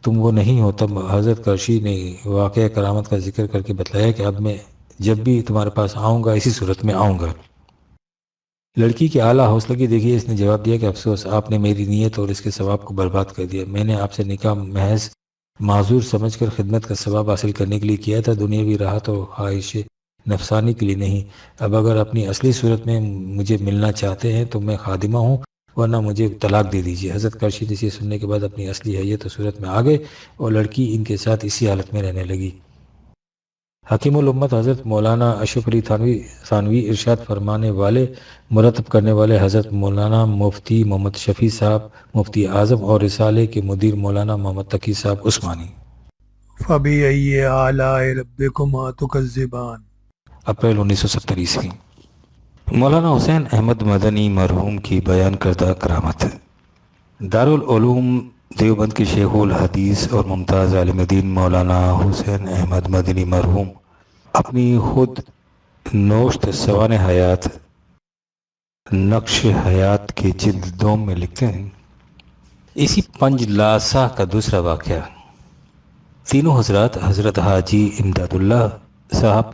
تم وہ نہیں ہو۔ تب حضرت قرشی نے واقعہ کرامت کا ذکر کر کے بتلایا کہ اب میں جب بھی تمہارے پاس آؤں گا اسی صورت میں آؤں گا۔ لڑکی کی اعلیٰ حوصلگی دیکھیے۔ اس نے جواب دیا کہ افسوس، آپ نے میری نیت اور اس کے ثواب کو برباد کر دیا۔ میں نے آپ سے نکاح محض معذور سمجھ کر خدمت کا ثواب حاصل کرنے کے لیے کیا تھا، دنیاوی راحت اور خواہش نفسانی کے لیے نہیں۔ اب اگر اپنی اصلی صورت میں مجھے ملنا چاہتے ہیں تو میں خادمہ ہوں، ورنہ مجھے طلاق دے دیجیے۔ حضرت قرشی یہ سننے کے بعد اپنی اصلی حیت و صورت میں آ گئے اور لڑکی ان کے ساتھ اسی حالت میں رہنے لگی۔ حکیم الامت حضرت مولانا اشرف علی تھانوی ارشاد فرمانے والے، مرتب کرنے والے حضرت مولانا مفتی محمد شفیع صاحب مفتی اعظم اور رسالے کے مدیر مولانا محمد تقی صاحب عثمانی۔ فَبِأَيِّ آلَاءِ رَبِّكُمَا تُكَذِّبَانِ، اپریل 1970 عیسوی۔ مولانا حسین احمد مدنی مرحوم کی بیان کردہ کرامت۔ دارالعلوم دیوبند کے شیخ الحدیث اور ممتاز عالم دین مولانا حسین احمد مدنی مرحوم اپنی خود نوشت سوان حیات نقش حیات کے جلد دوم میں لکھتے ہیں، اسی پنج لاسا کا دوسرا واقعہ، تینوں حضرات حضرت حاجی امداد اللہ صاحب،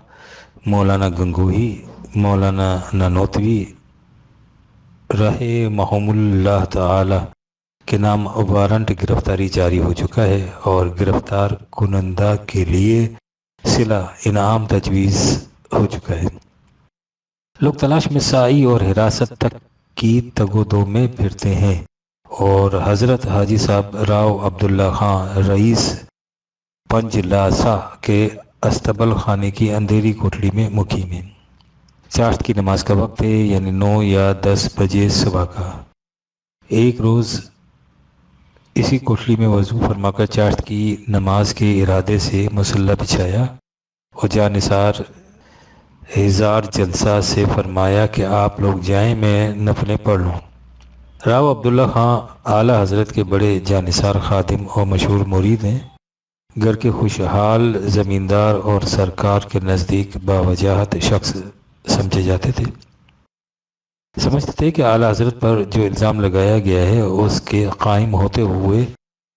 مولانا گنگوہی، مولانا نانوتوی رحمہم اللہ تعالی کے نام وارنٹ گرفتاری جاری ہو چکا ہے اور گرفتار کنندہ کے لیے صلہ انعام تجویز ہو چکا ہے۔ لوگ تلاش میں سعی اور حراست تک کی تگ و دو میں پھرتے ہیں اور حضرت حاجی صاحب راؤ عبداللہ خان رئیس پنج لاسا کے استبل خانے کی اندھیری کوٹڑی میں مقیم ہیں۔ چاشت کی نماز کا وقت ہے، یعنی 9 یا 10 بجے صبح کا۔ ایک روز اسی کوٹڑی میں وضو فرما کر چاشت کی نماز کے ارادے سے مصلی بچھایا اور جانثار ہزار جلسہ سے فرمایا کہ آپ لوگ جائیں، میں نفلیں پڑھ لوں۔ راؤ عبداللہ خان اعلیٰ حضرت کے بڑے جانثار خادم اور مشہور مرید ہیں، گھر کے خوشحال زمیندار اور سرکار کے نزدیک باوجاہت شخص سمجھے جاتے تھے۔ سمجھتے تھے کہ اعلیٰ حضرت پر جو الزام لگایا گیا ہے اس کے قائم ہوتے ہوئے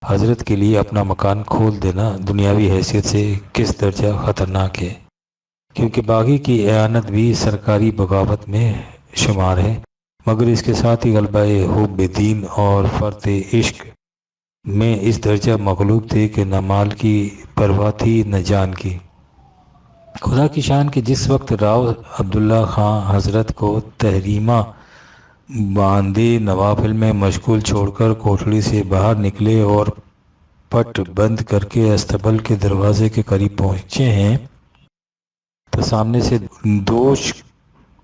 حضرت کے لیے اپنا مکان کھول دینا دنیاوی حیثیت سے کس درجہ خطرناک ہے، کیونکہ باغی کی اعانت بھی سرکاری بغاوت میں شمار ہے، مگر اس کے ساتھ ہی غلبہ حب دین اور فرط عشق میں اس درجہ مغلوب تھے کہ نہ مال کی پرواہ تھی نہ جان کی۔ خدا کی شان کہ جس وقت راؤ عبداللہ خان حضرت کو تحریمہ باندے نوافل میں مشغول چھوڑ کر کوٹڑی سے باہر نکلے اور پٹ بند کر کے استبل کے دروازے کے قریب پہنچے ہیں تو سامنے سے دوش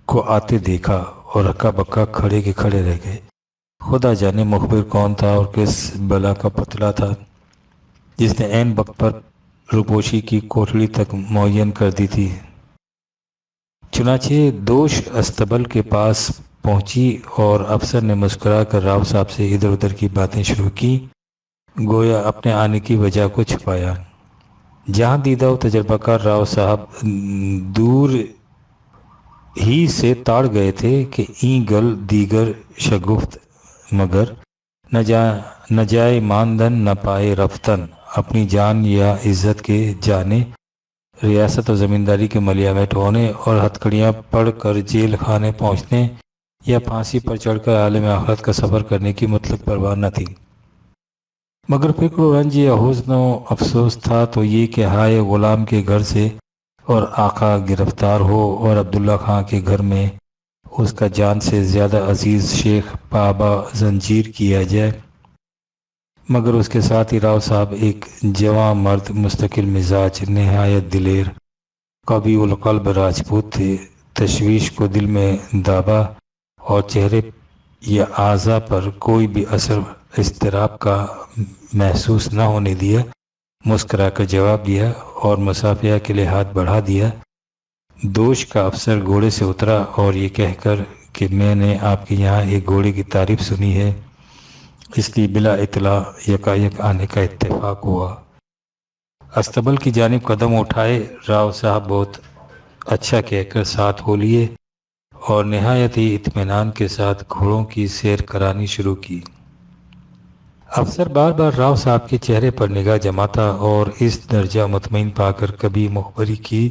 کو آتے دیکھا اور ہکا بکا کھڑے کے کھڑے رہ گئے۔ خدا جانے مخبر کون تھا اور کس بلا کا پتلا تھا جس نے عین وقت پر روپوشی کی کوٹڑی تک معین کر دی تھی۔ چنانچہ دوش استبل کے پاس پہنچی اور افسر نے مسکرا کر راؤ صاحب سے ادھر ادھر کی باتیں شروع کی، گویا اپنے آنے کی وجہ کو چھپایا۔ جہاں دیدہ و تجربہ کار راؤ صاحب دور ہی سے تاڑ گئے تھے کہ این گل دیگر شگفت، مگر نہ جائے ماندن نہ پائے رفتن، اپنی جان یا عزت کے جانے، ریاست و زمینداری کے ملیامت ہونے اور ہتھکڑیاں پڑھ کر جیل خانے پہنچنے یا پھانسی پر چڑھ کر عالم آخرت کا سفر کرنے کی مطلق پرواہ نہ تھی، مگر فکر و رنج یا حزن و افسوس تھا تو یہ کہ ہائے غلام کے گھر سے اور آقا گرفتار ہو اور عبداللہ خان کے گھر میں اس کا جان سے زیادہ عزیز شیخ پابا زنجیر کیا جائے۔ مگر اس کے ساتھ ہی راؤ صاحب ایک جواں مرد، مستقل مزاج، نہایت دلیر، قوی القلب راجپوت تھے۔ تشویش کو دل میں دابا اور چہرے یا اعضاء پر کوئی بھی اثر اضطراب کا محسوس نہ ہونے دیا، مسکرا کر جواب دیا اور مصافحہ کے لیے ہاتھ بڑھا دیا۔ دوش کا افسر گھوڑے سے اترا اور یہ کہہ کر کہ میں نے آپ کے یہاں ایک گھوڑے کی تعریف سنی ہے، اس لیے بلا اطلاع یکایک آنے کا اتفاق ہوا۔ استبل کی جانب قدم اٹھائے، راؤ صاحب بہت اچھا کہہ کر ساتھ ہو لیے اور نہایت ہی اطمینان کے ساتھ گھوڑوں کی سیر کرانی شروع کی۔ افسر بار بار راؤ صاحب کے چہرے پر نگاہ جماتا اور اس درجہ مطمئن پا کر کبھی مخبری کی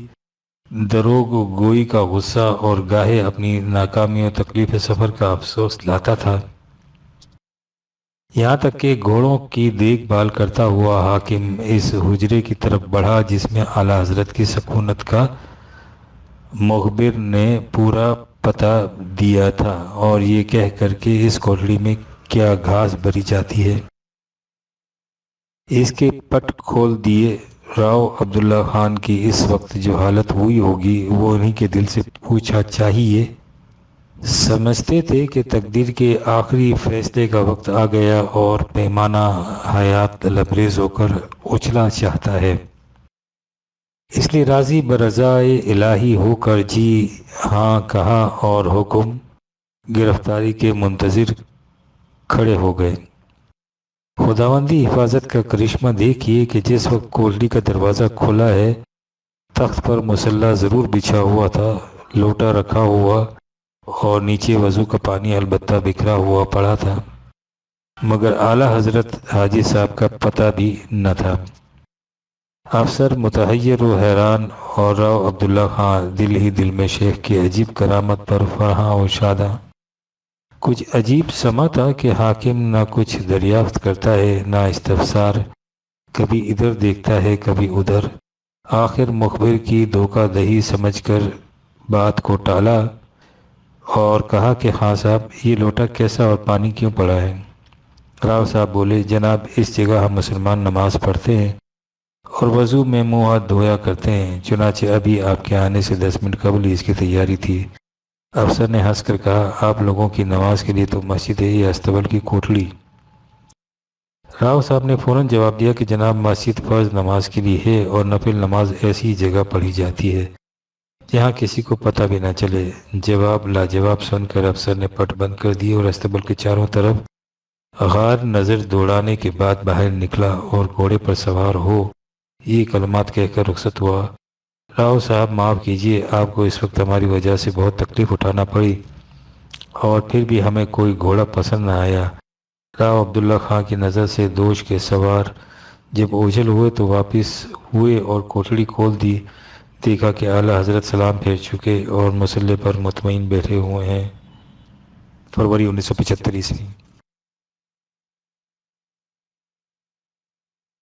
دروغ گوئی کا غصہ اور گاہے اپنی ناکامی و تکلیف سفر کا افسوس لاتا تھا، یہاں تک کہ گھوڑوں کی دیکھ بھال کرتا ہوا حاکم اس حجرے کی طرف بڑھا جس میں اعلیٰ حضرت کی سکونت کا مخبر نے پورا پتہ دیا تھا، اور یہ کہہ کر کہ اس کوٹڑی میں کیا گھاس بری جاتی ہے، اس کے پٹ کھول دیے۔ راؤ عبداللہ خان کی اس وقت جو حالت ہوئی ہوگی وہ انہی کے دل سے پوچھا چاہیے۔ سمجھتے تھے کہ تقدیر کے آخری فیصلے کا وقت آ گیا اور پیمانہ حیات لبریز ہو کر اچھلا چاہتا ہے، اس لیے راضی برضائے الہی ہو کر جی ہاں کہا اور حکم گرفتاری کے منتظر کھڑے ہو گئے۔ خداوندی حفاظت کا کرشمہ دیکھیے کہ جس وقت کوٹڑی کا دروازہ کھلا ہے تخت پر مسلح ضرور بچھا ہوا تھا، لوٹا رکھا ہوا اور نیچے وضو کا پانی البتہ بکھرا ہوا پڑا تھا، مگر اعلیٰ حضرت حاجی صاحب کا پتہ بھی نہ تھا۔ افسر متحیر و حیران اور راؤ عبداللہ خان دل ہی دل میں شیخ کی عجیب کرامت پر فرحاں و شاداں۔ کچھ عجیب سما تھا کہ حاکم نہ کچھ دریافت کرتا ہے نہ استفسار، کبھی ادھر دیکھتا ہے کبھی ادھر۔ آخر مخبر کی دھوکہ دہی سمجھ کر بات کو ٹالا اور کہا کہ خان صاحب یہ لوٹا کیسا اور پانی کیوں پڑا ہے؟ راؤ صاحب بولے، جناب اس جگہ ہم مسلمان نماز پڑھتے ہیں اور وضو میں منہ ہاتھ دھویا کرتے ہیں، چنانچہ ابھی آپ کے آنے سے 10 منٹ قبل ہی اس کی تیاری تھی۔ افسر نے ہنس کر کہا، آپ لوگوں کی نماز کے لیے تو مسجد ہے یا استبل کی کوٹڑی؟ راؤ صاحب نے فوراً جواب دیا کہ جناب مسجد فرض نماز کے لیے ہے اور نفل نماز ایسی جگہ پڑھی جاتی ہے جہاں کسی کو پتہ بھی نہ چلے۔ جواب لاجواب سن کر افسر نے پٹ بند کر دی اور استبل کے چاروں طرف غار نظر دوڑانے کے بعد باہر نکلا اور گھوڑے پر سوار ہو یہ کلمات کہہ کر رخصت ہوا، راؤ صاحب معاف کیجیے، آپ کو اس وقت ہماری وجہ سے بہت تکلیف اٹھانا پڑی اور پھر بھی ہمیں کوئی گھوڑا پسند نہ آیا۔ راؤ عبداللہ خان کی نظر سے دوش کے سوار جب اوجھل ہوئے تو واپس ہوئے اور کوٹڑی کھول دی، دیکھا کہ اعلیٰ حضرت سلام پھیر چکے اور مسلح پر مطمئن بیٹھے ہوئے ہیں۔ فروری 1975 ء